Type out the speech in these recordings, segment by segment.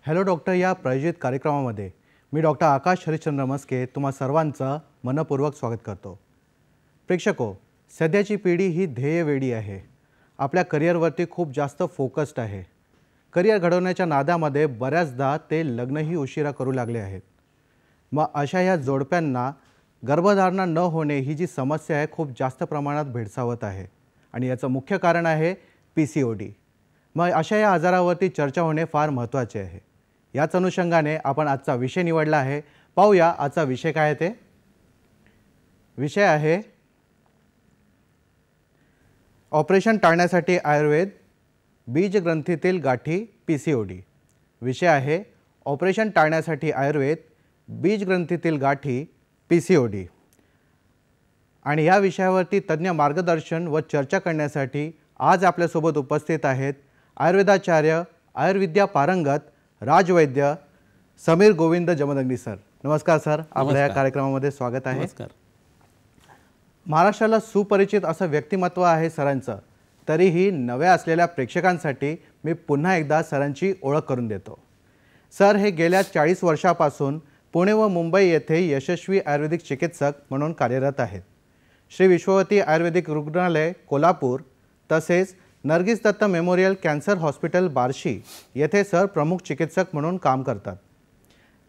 Hello doctor या प्रायोजित कार्यक्रमामध्ये मी डॉक्टर आकाश हरिश्चंद्र मस्के तुम्हा सर्वांचं मनपूर्वक स्वागत करतो। प्रेक्षको, सध्याची पिढी ही ध्येयवेडी आहे। आपल्या करिअरवरती खूप जास्त फोकस्ड आहे। करिअर घडवण्याच्या नादामध्ये बऱ्याचदा ते लग्नही उशिरा करू लागले आहेत। मग अशा ह्या जोडप्यांना गर्भधारणा न होणे ही जी समस्या आहे खूप जास्त प्रमाणात भेडसावत आहे आणि याचं मुख्य कारण आहे PCOD। मग अशा या आजारावरती चर्चा होणे फार महत्त्वाचे आहे। याच अनुषंगाने आपण आजचा विषय निवडला आहे। पाहूया आजचा विषय काय आहे ते। विषय आहे ऑपरेशन टाळण्यासाठी आयुर्वेद, बीजग्रंथीतील गाठी PCOD। विषय आहे ऑपरेशन टाळण्यासाठी आयुर्वेद, बीजग्रंथीतील गाठी PCOD। आणि या विषयावरती तज्ञ मार्गदर्शन व चर्चा करण्यासाठी आज आपल्यासोबत उपस्थित आहेत आयुर्वेदाचार्य, आयुर्विद्या पारंगत, राजवैद्य समीर गोविंद जमदग्नी सर। नमस्कार सर, आपल्या या कार्यक्रमामध्ये स्वागत आहे। नमस्कार। महाराष्ट्राला सुपरिचित असं व्यक्तिमत्व आहे सरांचं, तरीही नव्या असलेल्या प्रेक्षकांसाठी मी पुन्हा एकदा सरांची ओळख करून देतो। सर हे गेल्या 40 वर्षापासून पुणे व मुंबई येथे यशस्वी आयुर्वेदिक चिकित्सक म्हणून कार्यरत आहेत। श्री विश्ववती आयुर्वेदिक रुग्णालय कोल्हापूर तसेच Nargis Dutt memorial cancer hospital Barshi येथे सर प्रमुख चिकित्सक म्हणून काम करतात।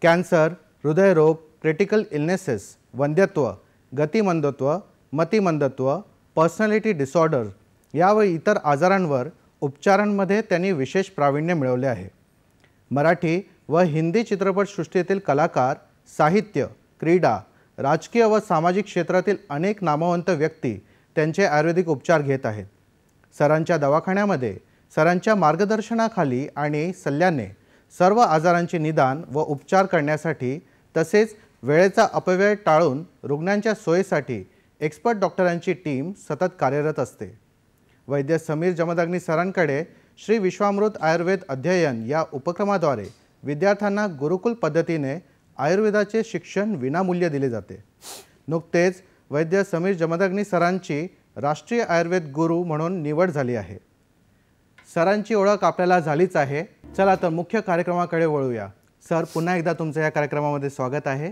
कॅन्सर, हृदयरोग, क्रिटिकल इलनेसेस, वंध्यत्व, गतिमंदत्व, मतिमंदत्व, पर्सनॅलिटी डिसऑर्डर या व इतर आजारांवर उपचारांमध्ये त्यांनी विशेष प्रावीण्य मिळवले आहे। मराठी व हिंदी चित्रपटसृष्टीतील कलाकार, साहित्य, क्रीडा, राजकीय व सामाजिक क्षेत्रातील अनेक नामवंत व्यक्ती त्यांचे आयुर्वेदिक उपचार घेत आहेत। सरांच्या दवाखान्यामध्ये सरांच्या मार्गदर्शनाखाली आणि सल्ल्याने सर्व आजारांचे निदान व उपचार करण्यासाठी तसेच वेळेचा अपव्यय टाळून रुग्णांच्या सोयीसाठी एक्सपर्ट डॉक्टरांची टीम सतत कार्यरत असते। वैद्य समीर जमदग्नी सरांकडे श्री विश्वामृत आयुर्वेद अध्ययन या उपक्रमाद्वारे विद्यार्थ्यांना गुरुकुल पद्धतीने आयुर्वेदाचे शिक्षण विनामूल्य दिले जाते। नुकतेच वैद्य समीर जमदग्नी सरांची राष्ट्रीय आयुर्वेद गुरु म्हणून निवड झाली आहे। सरांची ओळख आपल्याला झालीच आहे। चला तर मुख्य कार्यक्रमाकडे वळूया। सर पुन्हा एकदा तुमचं या कार्यक्रमामध्ये स्वागत आहे।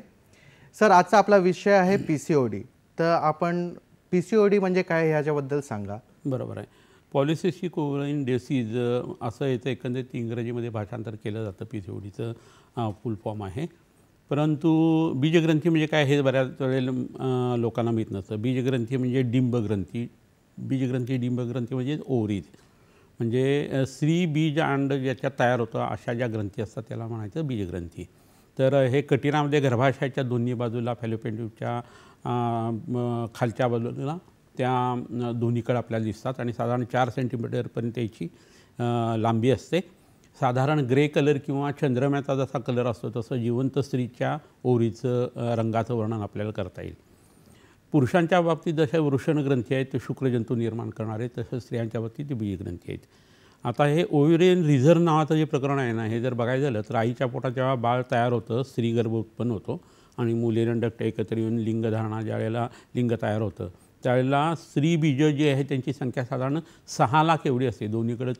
सर आजचा आपला विषय आहे PCOD। तर आपण PCOD म्हणजे काय ह्याच्याबद्दल सांगा। बरोबर आहे। पॉलिसिस्टिक ओव्हरियन डिसीज असं याचं एकंदरीत इंग्रजीमध्ये भाषांतर केलं जातं। PCODचं फुल फॉर्म आहे। परंतु बीजग्रंथी म्हणजे काय हे बऱ्याच वेळेला लोकांना माहीत नसतं। बीजग्रंथी म्हणजे डिंबग्रंथी, बीजग्रंथी डिंबग्रंथी म्हणजे ओव्हरीज, म्हणजे स्त्री बीज अंड ज्याच्यात तयार होतं अशा ज्या ग्रंथी असतात त्याला म्हणायचं बीजग्रंथी। तर हे कटिनामध्ये गर्भाशयाच्या दोन्ही बाजूला फॅलोपियन ट्यूबच्या खालच्या बाजूला त्या दोन्हीकडे आपल्याला दिसतात आणि साधारण 4 सेंटीमीटरपर्यंत याची लांबी असते। साधारण ग्रे कलर किंवा चंद्रम्याचा जसा कलर असतो तसं जिवंत स्त्रीच्या ओव्हरीचं रंगाचं वर्णन आपल्याला करता येईल। पुरुषांच्या बाबतीत जशा वृषणग्रंथी आहेत ते शुक्रजंतू निर्माण करणारे, तसं स्त्रियांच्या बाबतीत ते बीजग्रंथी आहेत। आता हे ओव्हरियन रिझर्व्ह नावाचं जे प्रकरण आहे ना, हे जर बघायचं झालं तर आईच्या पोटात जेव्हा बाळ तयार होतं, स्त्रीगर्भ उत्पन्न होतो आणि मुलीरंडक एकत्र येऊन लिंगधारणा ज्यावेळेला लिंग तयार होतं त्यावेळेला स्त्री बीज जी आहे त्यांची संख्या साधारण 6 लाख एवढी असते। दोन्हीकडे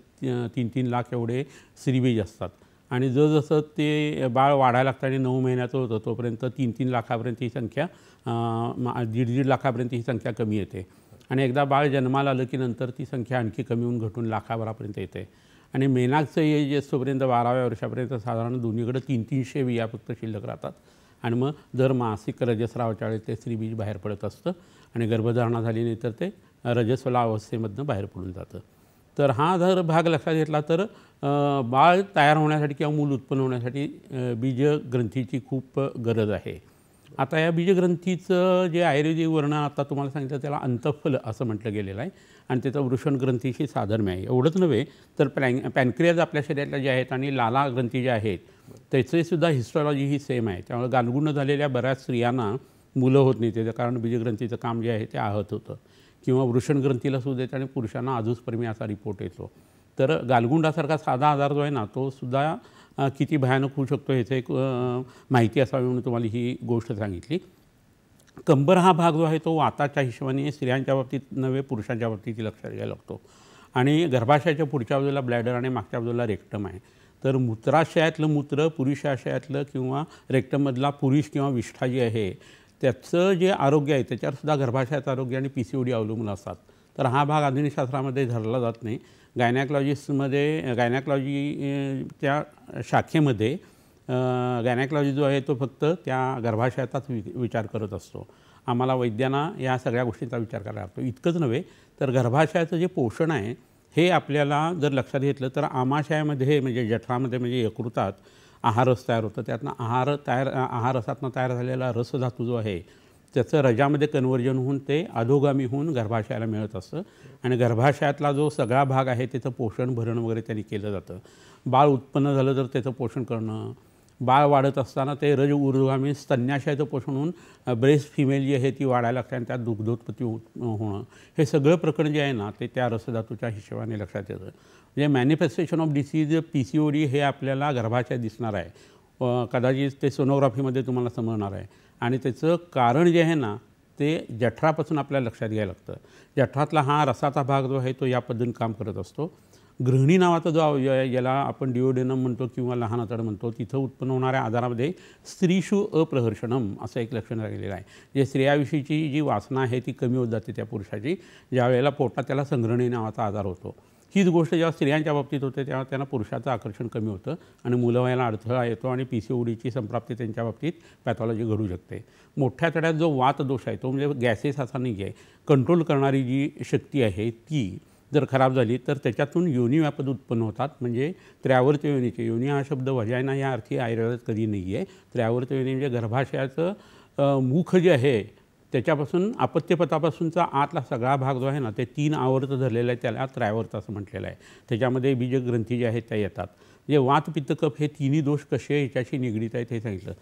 3-3 लाख एवढे स्त्रीबीज असतात आणि जसं ते बाळ वाढायला लागतं आणि 9 महिन्याचं होतं तोपर्यंत 3-3 लाखापर्यंत ही संख्या 1.5 लाखापर्यंत ही संख्या कमी येते आणि एकदा बाळ जन्माला आलं की नंतर ती संख्या आणखी कमी होऊन घटून लाखाभरापर्यंत येते। आणि मेनाकचं एज असतोपर्यंत 12व्या वर्षापर्यंत साधारण दोन्हीकडे 300-300 बिया फक्त शिल्लक राहतात आणि मग दर मासिक रजस्रावाच्या वेळेस ते स्त्रीबीज बाहेर पडत असतं आणि गर्भधारणा झाल्यानंतर ते रजस्वला अवस्थेमधनं बाहेर पडून जातं। तर हा जर भाग लक्षात घेतला तर बाळ तयार होण्यासाठी किंवा मूल उत्पन्न होण्यासाठी बीजग्रंथीची खूप गरज आहे। आता या बीजग्रंथीचं जे आयुर्वेदिक वर्णन आता तुम्हाला सांगितलं त्याला अंतःफल असं म्हटलं गेलेलं आहे आणि त्याचं वृषणग्रंथीशी साधर्म्य आहे। एवढंच नव्हे तर पॅनक्रियाज आपल्या शरीरातल्या ज्या आहेत आणि लाला ग्रंथी ज्या आहेत त्याचेसुद्धा हिस्टॉलॉजी ही सेम आहे। त्यामुळे गालगुंड झालेल्या बऱ्याच स्त्रियांना मुलं होत नाही, त्याचं कारण बीजग्रंथीचं काम जे आहे ते आहत होतं किंवा वृषणग्रंथीला सुद्धा येतं आणि पुरुषांना आजूसपर्मी असा रिपोर्ट येतो। तर गालगुंडासारखा साधा आजार जो आहे ना तो सुद्धा किती भयानक होऊ शकतो ह्याचं एक माहिती असावी म्हणून तुम्हाला ही गोष्ट सांगितली। कंबर हा भाग जो आहे तो वाताच्या हिशोबाने स्त्रियांच्या बाबतीत नव्हे पुरुषांच्या बाबतीत लक्षात घ्यायला लागतो आणि गर्भाशयाच्या पुढच्या बाजूला ब्लॅडर आणि मागच्या बाजूला रेक्टम आहे। तर मूत्राशयातलं मूत्र, पुरुषाशयातलं किंवा रेक्टममधला पुरुष किंवा विष्ठा जी आहे त्याचं जे आरोग्य आहे त्याच्यावरसुद्धा गर्भाशयाचं आरोग्य आणि PCOD अवलंबून असतात. तर हा भाग आधुनिक शास्त्रामध्ये धरला जात नाही. गायनॅकॉलॉजिस्टमध्ये गायनॅकॉलॉजीच्या शाखेमध्ये गायनॅकॉलॉजी जो आहे तो फक्त त्या गर्भाशयाचाच विचार करत असतो. आम्हाला वैद्यांना या सगळ्या गोष्टींचा विचार करायला लागतो. इतकंच नव्हे तर गर्भाशयाचं जे पोषण आहे हे आपल्याला जर लक्षात घेतलं तर आमाशयामध्ये म्हणजे जठरामध्ये म्हणजे यकृतात आहारस तयार होतं. त्यातनं आहारसातनं तयार झालेला रसधातू जो आहे त्याचं रजामध्ये कन्व्हर्जन होऊन ते अधोगामी होऊन गर्भाशयाला मिळत असतं आणि गर्भाशयातला जो सगळा भाग आहे त्याचं पोषण भरण वगैरे त्यांनी केलं जातं. बाळ उत्पन्न झालं तर त्याचं पोषण करणं, बाळ वाढत असताना ते रज ऊर्ध्वगामी स्तन्याशयाचं पोषण होऊन ब्रेस्ट फिमेल जी आहे ती वाढायला लागते आणि त्यात दुग्धोत्पत्ती होणं, हे सगळं प्रकरण जे आहे ना ते त्या रसधातूच्या हिशोबाने लक्षात येतं. म्हणजे मॅनिफेस्टेशन ऑफ डिसीज PCOD हे आपल्याला गर्भाशयात दिसणार आहे. कदाचित ते सोनोग्राफीमध्ये तुम्हाला समजणार आहे आणि त्याचं कारण जे आहे ना ते जठरापासून आपल्याला लक्षात घ्यायला लागतं. जठरातला हा रसाचा भाग जो आहे तो या पद्धतीने काम करत असतो. गृहिणी नावाचा जो अवयव आहे ज्याला आपण डिओडेनम म्हणतो किंवा लहान आतड म्हणतो, तिथं उत्पन्न होणाऱ्या आजारामध्ये स्त्रीषु अप्रहर्षणम असं एक लक्षण राहिलेलं आहे. जे स्त्रियाविषयीची जी वासना आहे ती कमी होत जाते त्या पुरुषाची, ज्या वेळेला पोटात त्याला संग्रहणी नावाचा आजार होतो. हीच गोष्ट जेव्हा स्त्रियांच्या बाबतीत होते तेव्हा त्यांना पुरुषाचं आकर्षण कमी होतं आणि मुलं व्हायला अडथळा येतो आणि PCODची संप्राप्ती त्यांच्या बाबतीत पॅथॉलॉजी घडू शकते. मोठ्या तड्यात जो वात दोष आहे तो म्हणजे गॅसेस असा नाही आहे, कंट्रोल करणारी जी शक्ती आहे ती जर खराब झाली तर त्याच्यातून योनिव्यापद उत्पन्न होतात. म्हणजे त्र्यावर्त योनीचे, योनी हा शब्द वजायना या अर्थी आयुर्वेदात कधी नाही आहे. त्र्यावर्त योनी म्हणजे गर्भाशयाचं मुख जे आहे त्याच्यापासून अपत्यपथापासूनचा आतला सगळा भाग जो आहे ना ते 3 आवर्त धरलेला आहे, त्याला त्र्यावर्त असं म्हटलेलं आहे. त्याच्यामध्ये बीजग्रंथी ज्या आहेत त्या येतात. म्हणजे वात पित्त कफ हे तिन्ही दोष कसे ह्याच्याशी निगडीत आहेत हे सांगितलं.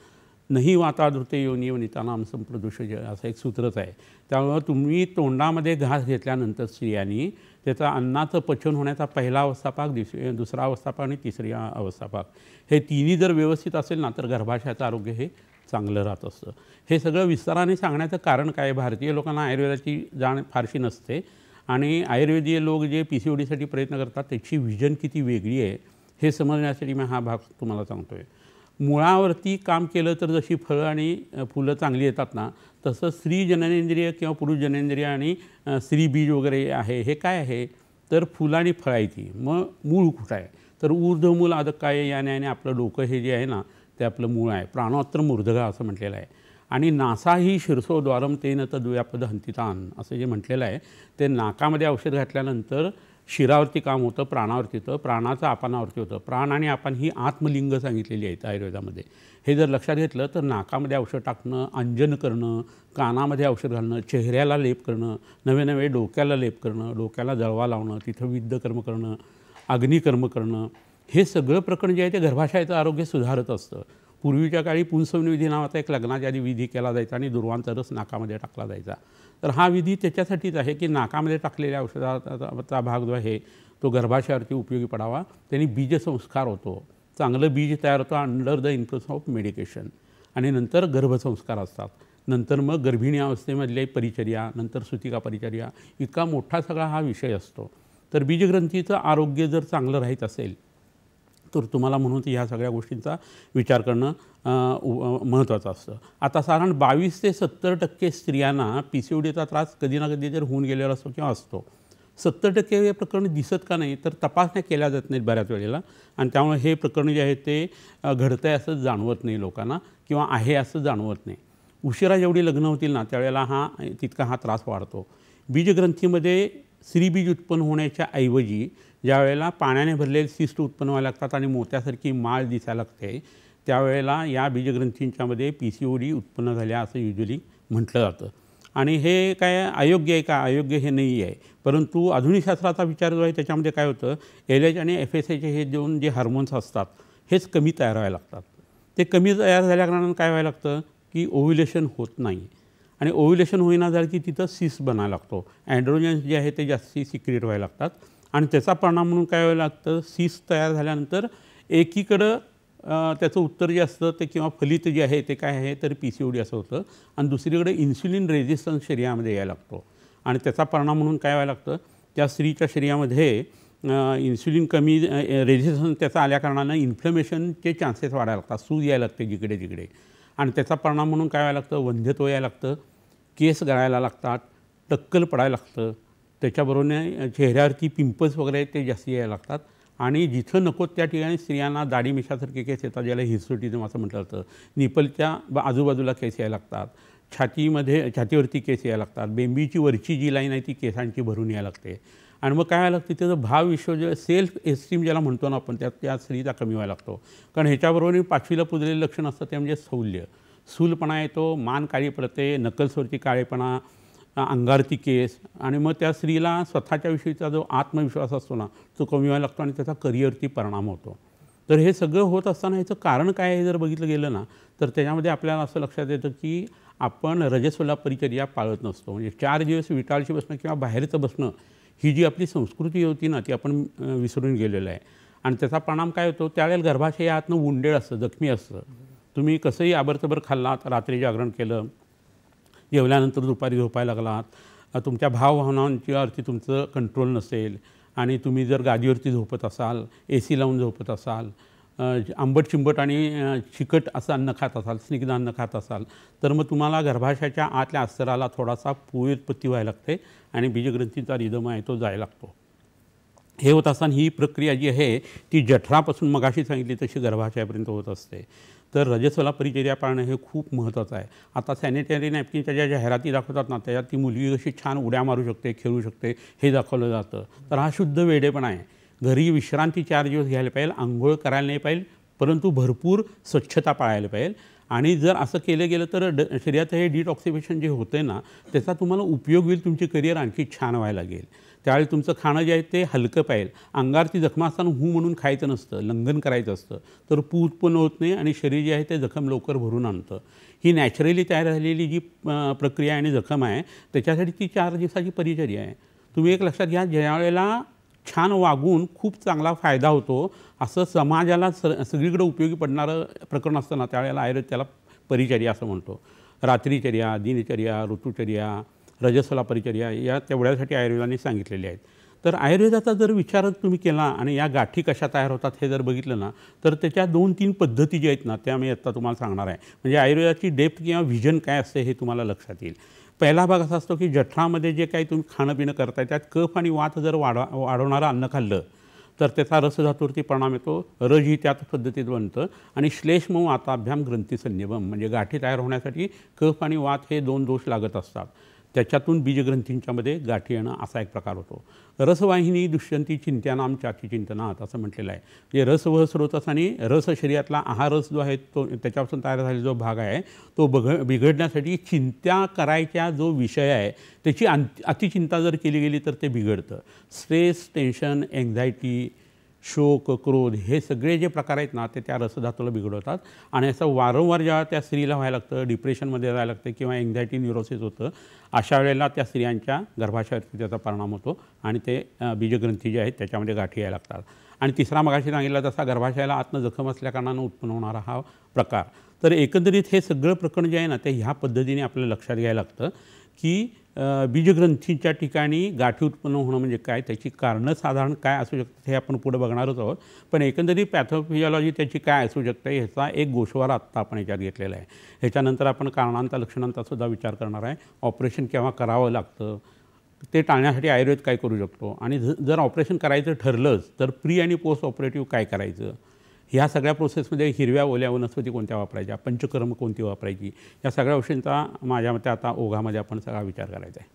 नाही वाताधृते योनी वनितानाम संप्रदूषज असं एक सूत्रच आहे. त्यामुळं तुम्ही तोंडामध्ये घास घेतल्यानंतर स्त्रियांनी त्याचा अन्नाचं पचन होण्याचा पहिला अवस्थापाक, दुसरा अवस्थापाक आणि तिसरी अवस्थापाक हे तिन्ही जर व्यवस्थित असेल ना तर गर्भाशयाचं आरोग्य हे चांगलं राहत असतं. हे सगळं विस्ताराने सांगण्याचं कारण काय, भारतीय लोकांना आयुर्वेदाची जाण फारशी नसते आणि आयुर्वेदीय लोक जे PCODसाठी प्रयत्न करतात त्याची व्हिजन किती वेगळी आहे हे समजण्यासाठी मी हा भाग तुम्हाला सांगतो आहे. मुळावरती काम केलं तर जशी फळं आणि फुलं चांगली येतात ना तसं स्त्री जननेंद्रिय किंवा पुरुष जननेंद्रिय आणि स्त्री बीज वगैरे आहे हे काय आहे तर फुलं आणि फळं आहे ती. मग मूळ कुठं आहे तर ऊर्ध्वमूल आदक काय याने आपलं डोकं हे जे आहे ना ते आपलं मूळ आहे. प्राणोत्तर मूर्धगा असं म्हटलेलं आहे. आणि नासा ही शिरसो द्वारम तेन तद्व्यापद हंतितान असं जे म्हटलेलं आहे ते नाकामध्ये औषध घातल्यानंतर शिरावरती काम होतं, प्राणावरती होतं, प्राणाचं आपानावरती होतं. प्राण आणि आपण ही आत्मलिंग सांगितलेली आहेत आयुर्वेदामध्ये. हे जर लक्षात घेतलं तर नाकामध्ये औषध टाकणं, अंजन करणं, कानामध्ये औषध घालणं, चेहऱ्याला लेप करणं, नवे नवे डोक्याला लेप करणं, डोक्याला जळवा लावणं, तिथं विद्धकर्म करणं, अग्निकर्म करणं, हे सगळं प्रकरण जे आहे ते गर्भाशयाचं आरोग्य सुधारत असतं. पूर्वीच्या काळी पुंसवनी विधी नावाचा एक लग्नाच्या आधी विधी केला जायचा आणि दुर्वांचा रस नाकामध्ये टाकला जायचा. तर हा विधी त्याच्यासाठीच आहे की नाकामध्ये टाकलेल्या औषधाचा भाग जो आहे तो गर्भाशयावरती उपयोगी पडावा. त्यांनी बीजसंस्कार होतो, चांगलं बीज तयार होतं under the influence of medication आणि नंतर गर्भसंस्कार असतात. नंतर मग गर्भिणी अवस्थेमधली परिचर्या, नंतर सुतिका परिचर्या, इतका मोठा सगळा हा विषय असतो. तर बीजग्रंथीचं आरोग्य जर चांगलं राहत असेल तर तुम्हाला म्हणून ह्या सगळ्या गोष्टींचा विचार करणं महत्त्वाचं असतं. आता साधारण 22 ते 70% स्त्रियांना PCODचा त्रास कधी ना कधी जर होऊन गेलेला असतो किंवा असतो. 70% हे प्रकरण दिसत का नाही तर तपासण्या केल्या जात नाहीत बऱ्याच वेळेला आणि त्यामुळे हे प्रकरण जे आहे ते घडतं आहे असं जाणवत नाही लोकांना किंवा आहे असं जाणवत नाही. उशिरा जेवढी लग्न होतील ना त्यावेळेला तितका हा त्रास वाढतो. बीजग्रंथीमध्ये स्त्रीबीज उत्पन्न होण्याच्या ऐवजी ज्या वेळेला पाण्याने भरलेले सिस्ट उत्पन्न व्हायला लागतात आणि मोत्यासारखी माळ दिसायला लागते त्यावेळेला या बीजग्रंथींच्यामध्ये PCOD उत्पन्न झाल्या असं युजली म्हटलं जातं. आणि हे काय अयोग्य आहे का, अयोग्य हे नाही आहे. परंतु आधुनिक शास्त्राचा विचार जो आहे त्याच्यामध्ये काय होतं LH आणि FSH हे दोन जे हार्मोन्स असतात हेच कमी तयार व्हायला लागतात. ते कमी तयार झाल्याकारणानं काय व्हायला लागतं की ओव्ह्युलेशन होत नाही आणि ओव्ह्युलेशन होईना झालं की तिथं सिस बनायला लागतो. अँड्रोजन्स जे आहे ते जास्ती सिक्रेट व्हायला लागतात आणि त्याचा परिणाम म्हणून काय व्हायला लागतं सिस तयार झाल्यानंतर एकीकडं त्याचं उत्तर जे असतं ते किंवा फलित जे आहे ते काय आहे तर PCOD असं होतं आणि दुसरीकडे इन्सुलिन रेझिस्टन्स शरीरामध्ये यायला लागतो आणि त्याचा परिणाम म्हणून काय व्हायला लागतं त्या स्त्रीच्या शरीरामध्ये इन्सुलिन कमी रेझिस्टन्स त्याचा आल्याकारणानं इन्फ्लमेशनचे चान्सेस वाढायला लागतात, सूज यायला लागते जिकडे तिकडे, आणि त्याचा परिणाम म्हणून काय व्हायला लागतं, वंध्यत्व यायला लागतं, केस गळायला लागतात, टक्कल पडायला लागतं, त्याच्याबरोबर चेहऱ्यावरती पिंपल्स वगैरे ते जास्त यायला लागतात, आणि जिथं नको त्या ठिकाणी स्त्रियांना दाढी मिशासारखे केस येतात, ज्याला हिर्सुटिझम असं म्हटलं जातं. निपलच्या आजूबाजूला केस यायला लागतात, छातीवरती केस यायला लागतात, बेंबीची वरची जी लाईन आहे ती केसांची भरून यायला लागते, आणि मग काय व्हायला लागतं, त्याचं भावविश्व जे सेल्फ एस्टीम ज्याला म्हणतो ना आपण, त्या स्त्रीचा कमी व्हायला लागतो. कारण ह्याच्याबरोबर 5वीला पुजलेलं लक्षण असतं ते म्हणजे स्थौल्य, स्थूलपणा येतो, मान काळी पडते, नकलस्वरती काळेपणा, अंगारती केस, आणि मग त्या स्त्रीला स्वतःच्या विषयीचा जो आत्मविश्वास असतो ना तो कमी व्हायला लागतो, आणि त्याचा करिअरवरती परिणाम होतो. तर हे सगळं होत असताना ह्याचं कारण काय आहे हे जर बघितलं गेलं ना, तर त्याच्यामध्ये आपल्याला असं लक्षात येतं की आपण रजस्वला परिचर्या पाळत नसतो. म्हणजे 4 दिवस विटाळशी बसणं किंवा बाहेरचं बसणं ही जी आपली संस्कृती होती ना ती आपण विसरून गेलेलं आहे, आणि त्याचा परिणाम काय होतो, त्यावेळेला गर्भाशयातनं वुंडेड असतं, जखमी असतं. तुम्ही कसंही आबरतबर खाल्लात, रात्री जागरण केलं, जेवल्यानंतर दुपारी झोपायला लागलात, तुमच्या भावभावनांच्यावरती तुमचं कंट्रोल नसेल, आणि तुम्ही जर गादीवरती झोपत असाल, AC लावून झोपत असाल, आंबट चिंबट आणि चिकट असं अन्न खात असाल, स्निग्ध अन्न खात असाल, तर मग तुम्हाला गर्भाशयाच्या आतल्या अस्तराला थोडासा पुनरुत्पत्ती व्हायला लागते, आणि बीजग्रंथीचा रिदम आहे तो जायला लागतो. हे होत असताना ही प्रक्रिया जी आहे ती जठरापासून मगाशी सांगितली तशी गर्भाशयापर्यंत होत असते. तर रजस्वला परिचर्या पाळणं हे खूप महत्त्वाचं आहे. आता सॅनिटरी नॅपकिनच्या ज्या जाहिराती दाखवतात ना, त्याच्यात ती मुलगी कशी छान उड्या मारू शकते, खेळू शकते हे दाखवलं जातं. तर हा शुद्ध वेडेपणा आहे. घरी विश्रांती 4 दिवस घ्यायला पाहिजे, आंघोळ करायला नाही पाहिजे, परंतु भरपूर स्वच्छता पाळायला पाहिजे. आणि जर असं केलं गेलं तर शरीराचं हे डिटॉक्सिफिकेशन जे होतं आहे ना त्याचा तुम्हाला उपयोग होईल, तुमची करिअर आणखी छान व्हायला लागेल. त्यावेळी तुमचं खाणं जे आहे ते हलकं पाहिजे. अंगारती जखमा असताना म्हणून खायचं नसतं, लंघन करायचं असतं, तर पू उत्पन्न होत नाही आणि शरीर जे आहे ते जखम लवकर भरून आणतं. ही नॅचरली तयार झालेली जी प्रक्रिया आणि जखम आहे त्याच्यासाठी ती 4 दिवसाची परिचर्या आहे. तुम्ही एक लक्षात घ्या, ज्यावेळेला छान वागून खूप चांगला फायदा होतो असं समाजाला सगळीकडे उपयोगी पडणारं प्रकरण असतं ना त्यावेळेला आयुर्वेद त्याला परिचर्या असं म्हणतो. रात्रीचर्या, दिनचर्या, ऋतुचर्या, रजस्वला परिचर्या या तेवढ्यासाठी आयुर्वेदाने सांगितलेले आहेत. तर आयुर्वेदाचा जर विचार तुम्ही केला आणि या गाठी कशा तयार होतात हे जर बघितलं ना तर त्याच्या 2-3 पद्धती ज्या आहेत ना त्या मी आत्ता तुम्हाला सांगणार आहे. म्हणजे आयुर्वेदाची डेप्थ किंवा व्हिजन काय असते हे तुम्हाला लक्षात येईल. पहिला भाग असा असतो की जठरामध्ये जे काही तुम्ही खाणंपिणं करताय त्यात कफ आणि वात जर वाढवणारं अन्न खाल्लं तर त्याचा रसधातूवरती परिणाम येतो. रज ही त्याच पद्धतीत बनतं आणि श्लेष्म वाताभ्याम ग्रंथीसंनिभम म्हणजे गाठी तयार होण्यासाठी कफ आणि वात हे 2 दोष लागत असतात. त्याच्यातून बीजग्रंथींच्यामध्ये गाठी येणं असा एक प्रकार होतो. रसवाहिनी दुष्यंती चिंत्यानाम चाची चिंतनात असं म्हटलेलं आहे. म्हणजे रस व स्रोतस आणि रस शरीरातला आहार रस जो आहे तो त्याच्यापासून तयार झालेला जो भाग आहे तो बिघडण्यासाठी चिंता करायच्या जो विषय आहे त्याची अतिचिंता जर केली गेली तर ते बिघडतं. स्ट्रेस, टेन्शन, एन्झायटी, शोक, क्रोध हे सगळे जे प्रकार आहेत ना ते त्या रसधातूला बिघडवतात आणि असं वारंवार जेव्हा त्या स्त्रीला व्हायला लागतं, डिप्रेशनमध्ये जायला लागतं किंवा एन्झायटी न्यूरोसिस होतं, अशा वेळेला त्या स्त्रियांच्या गर्भाशयावरती त्याचा परिणाम होतो आणि ते बीजग्रंथी जे आहेत त्याच्यामध्ये गाठी यायला लागतात. आणि तिसरा मगाशी सांगितला तसा गर्भाशयाला आतनं जखम असल्याकारणानं उत्पन्न होणारा हा प्रकार. तर एकंदरीत हे सगळं प्रकरण जे आहे ना ते ह्या पद्धतीने आपल्याला लक्षात घ्यायला लागतं की बीजग्रंथीच्या ठिकाणी गाठी उत्पन्न होणं म्हणजे काय, त्याची कारणं साधारण काय असू शकतात हे आपण पुढे बघणारच आहोत. पण एकंदरीत पॅथोफिजिओलॉजी त्याची काय असू शकते ह्याचा एक गोषवारा आत्ता आपण याच्यात घेतलेला आहे. ह्याच्यानंतर आपण कारणांचा लक्षणांचासुद्धा विचार करणार आहे. ऑपरेशन केव्हा करावं लागतं, ते टाळण्यासाठी आयुर्वेद काय करू शकतो आणि जर ऑपरेशन करायचं ठरलंच तर प्री आणि पोस्ट ऑपरेटिव्ह काय करायचं, ह्या सगळ्या प्रोसेसमध्ये हिरव्या ओल्या वनस्पती कोणत्या वापरायच्या, पंचकर्म कोणती वापरायची, या सगळ्या गोष्टींचा माझ्या मते आता ओघामध्ये आपण सगळा विचार करायचा आहे.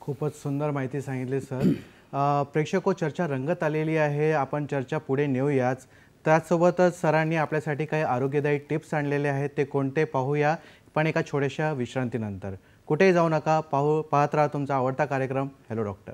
खूपच सुंदर माहिती सांगितली सर. प्रेक्षको, चर्चा रंगत आलेली आहे. आपण चर्चा पुढे नेऊयाच. त्याचसोबतच सरांनी आपल्यासाठी काही आरोग्यदायी टिप्स आणलेले आहेत, ते कोणते पाहूया पण एका छोट्याशा विश्रांतीनंतर. कुठेही जाऊ नका, पाहत राहा तुमचा आवडता कार्यक्रम हॅलो डॉक्टर.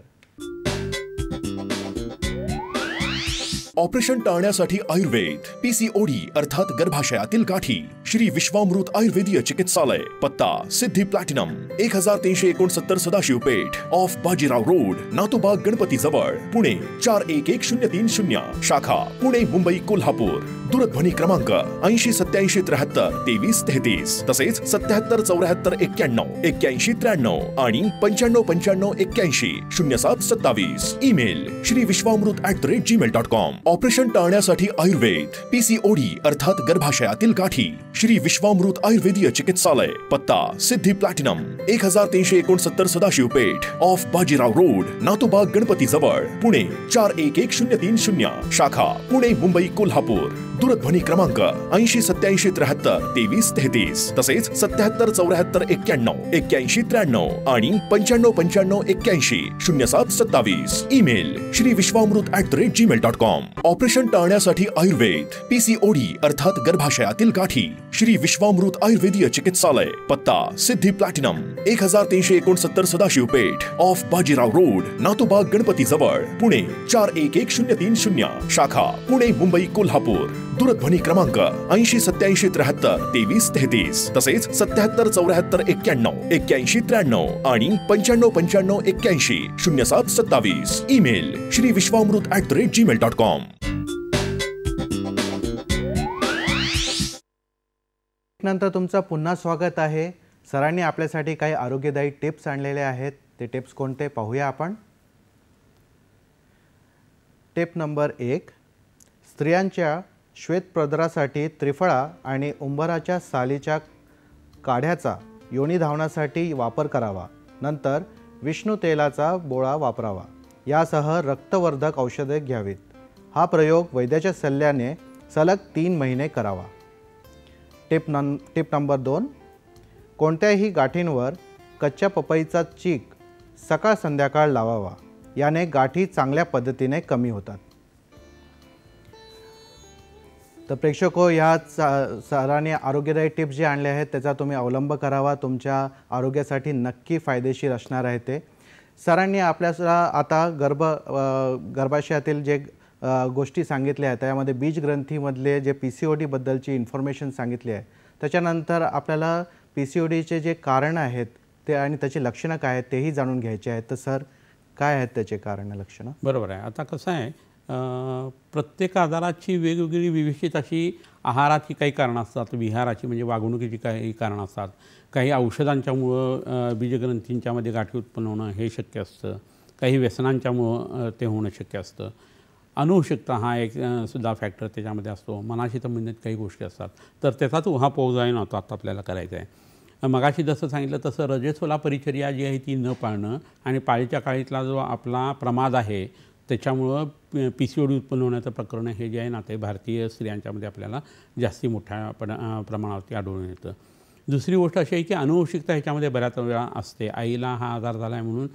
ऑपरेशन टाळण्यासाठी आयुर्वेद, PCOD अर्थात गर्भाशयातील गाठी, श्री विश्वामृत आयुर्वेदीय चिकित्सालय, पत्ता Siddhi platinum 1369 Sadashiv Peth off Bajirao road, Natobag Ganpati जवळ, पुणे 411030, शाखा पुणे, मुंबई, कोल्हापूर. दूरध्वनी क्रमांक 8087732333, तसेच 7774919193 आणि 9595810727. ईमेल श्रीविश्वामृत@gmail.com. ऑपरेशन टाळण्यासाठी आयुर्वेद, PCOD अर्थात गर्भाशयातील गाठी, श्री विश्वामृत आयुर्वेदीय चिकित्सालय, पत्ता Siddhi platinum 1369 Sadashiv Peth off Bajirao road, Natobag Ganpati जवळ, पुणे 411030, शाखा पुणे, मुंबई, कोल्हापूर. दूरध्वनी क्रमांक 8087732333, तसेच 7774919193 आणि 9595810727. ईमेल श्रीविश्वामृत@gmail.com. ऑपरेशन टाळण्यासाठी आयुर्वेद, PCOD अर्थात गर्भाशयातील गाठी, श्री विश्वामृत आयुर्वेदीय चिकित्सालय, पत्ता Siddhi platinum 1369 Sadashiv Peth off Bajirao road, Natobag Ganpati जवळ, पुणे 411030, शाखा पुणे, मुंबई, कोल्हापूर. दूरध्वनी क्रमांक 8087732333, तसेच 7774919193 आणि 9595810727. ईमेल श्रीविश्वामृत@gmail.com. नंतर तुमचं पुन्हा स्वागत आहे. सरांनी आपल्यासाठी काही आरोग्यदायी टिप्स आणलेले आहेत. ते टिप्स कोणते पाहूया आपण. टिप नंबर 1, स्त्रियांच्या श्वेतप्रदरासाठी त्रिफळा आणि उंबराच्या सालीच्या काढ्याचा योनी धावण्यासाठी वापर करावा. नंतर विष्णू तेलाचा बोळा वापरावा. यासह रक्तवर्धक औषधे घ्यावीत. हा प्रयोग वैद्याच्या सल्ल्याने सलग 3 महिने करावा. टिप नंबर 2, कोणत्याही गाठींवर कच्च्या पपईचा चीक सकाळ संध्याकाळ लावावा. याने गाठी चांगल्या पद्धतीने कमी होतात. तर प्रेक्षको, ह्या सरांनी आरोग्यदायी टिप्स जे आणले आहेत त्याचा तुम्ही अवलंब करावा. तुमच्या आरोग्यासाठी नक्की फायदेशीर असणार आहे ते. सरांनी आपल्याला आता गर्भाशयातील जे गोष्टी सांगितल्या आहेत त्यामध्ये बीजग्रंथीमधले जे PCOD बद्दलची इन्फॉर्मेशन सांगितली आहे. त्याच्यानंतर आपल्याला PCODचे जे कारण आहेत ते आणि त्याची लक्षणं काय आहेत तेही जाणून घ्यायचे आहेत. तर सर, काय आहेत त्याचे कारण लक्षणं? बरोबर आहे. आता कसं आहे, प्रत्येक आजाराची वेगवेगळी विविध अशी आहाराची काही कारणं असतात, विहाराची म्हणजे वागणुकीची काही कारणं असतात, काही औषधांच्यामुळं बीजग्रंथींच्यामध्ये गाठी उत्पन्न होणं हे शक्य असतं, काही व्यसनांच्यामुळं ते होणं शक्य असतं. अनुवंशिकता हा एक सुद्धा फॅक्टर त्याच्यामध्ये असतो. मनाशी संबंधित काही गोष्टी असतात. तर त्याचाच उहापोह जाईन आता आपल्याला करायचं आहे. मगाशी जसं सांगितलं तसं रजस्वला परिचर्या जी आहे ती न पाळणं आणि पाळीच्या काळीतला जो आपला प्रमाद आहे त्याच्यामुळं PCOD उत्पन्न होण्याचं प्रकरण हे जे आहे ना ते भारतीय स्त्रियांच्यामध्ये आपल्याला जास्ती मोठ्या प्रमाणावरती आढळून येतं. दुसरी गोष्ट अशी आहे की अनुवंशिकता ह्याच्यामध्ये बऱ्याच वेळा असते. आईला हा आजार झाला आहे म्हणून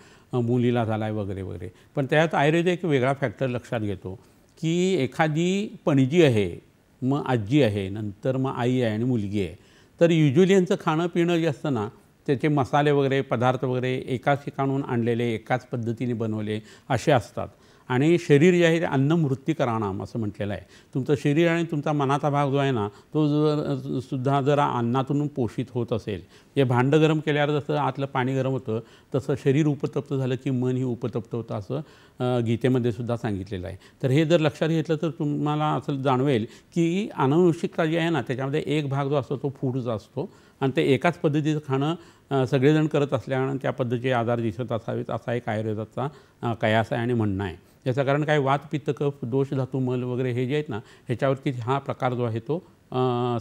मुलीला झाला आहे वगैरे वगैरे. पण त्यात आयुर्वेद एक वेगळा फॅक्टर लक्षात घेतो की एखादी पणजी आहे, मग आजी आहे, नंतर मग आई आहे आणि मुलगी आहे. तर युज्युअली यांचं खाणं पिणं जे असतं ना त्याचे मसाले वगैरे पदार्थ वगैरे एकाच ठिकाणून आणलेले, एकाच पद्धतीने बनवले असे असतात. आणि शरीर जे आहे ते अन्नमृत्तिकराणाम असं म्हटलेलं आहे. तुमचं शरीर आणि तुमचा मनाचा भाग जो आहे ना तो सुद्धा जर अन्नातून पोषित होत असेल, हे भांडं गरम केल्यावर जसं आतलं पाणी गरम होतं तसं शरीर उपतप्त झालं की मनही उपतप्त होतं असं गीतेमध्ये सुद्धा सांगितलेलं आहे. तर हे जर लक्षात घेतलं तर तुम्हाला असं जाणवेल की अनुवंशिकता जी आहे ना त्याच्यामध्ये एक भाग जो असतो तो फूडचा असतो आणि ते एकाच पद्धतीचं खाणं सगळेजण करत असल्यानं त्या पद्धतीचे आजार दिसत असावेत असा एक आयुर्वेदाचा कयास आहे आणि म्हणणं आहे. याचं कारण काय, वात, पित्त, कफ, दोष, धातू, मल वगैरे हे जे आहेत ना ह्याच्यावरती हा प्रकार जो आहे तो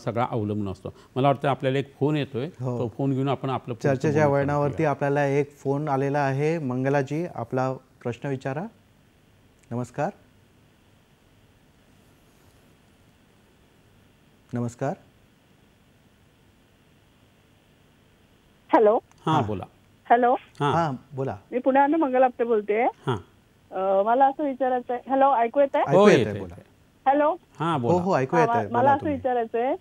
सगळा अवलंबून असतो. मला वाटतं आपल्याला एक फोन येतोय, तो फोन घेऊन आपण आपलं चर्चेच्या वळणावरती आपल्याला एक फोन आलेला आहे. मंगलाजी, आपला प्रश्न विचारा. नमस्कार. नमस्कार. हॅलो. हां बोला. हॅलो. हां बोला. मी पुण्याहून मंगल आपटे बोलते. हां, मला असं विचारायचं आहे. हॅलो, ऐकू येत आहे? ऐकू येत आहे, बोला. हॅलो. हां हो बोला. हो ऐकू येत आहे. मला असं विचारायचं आहे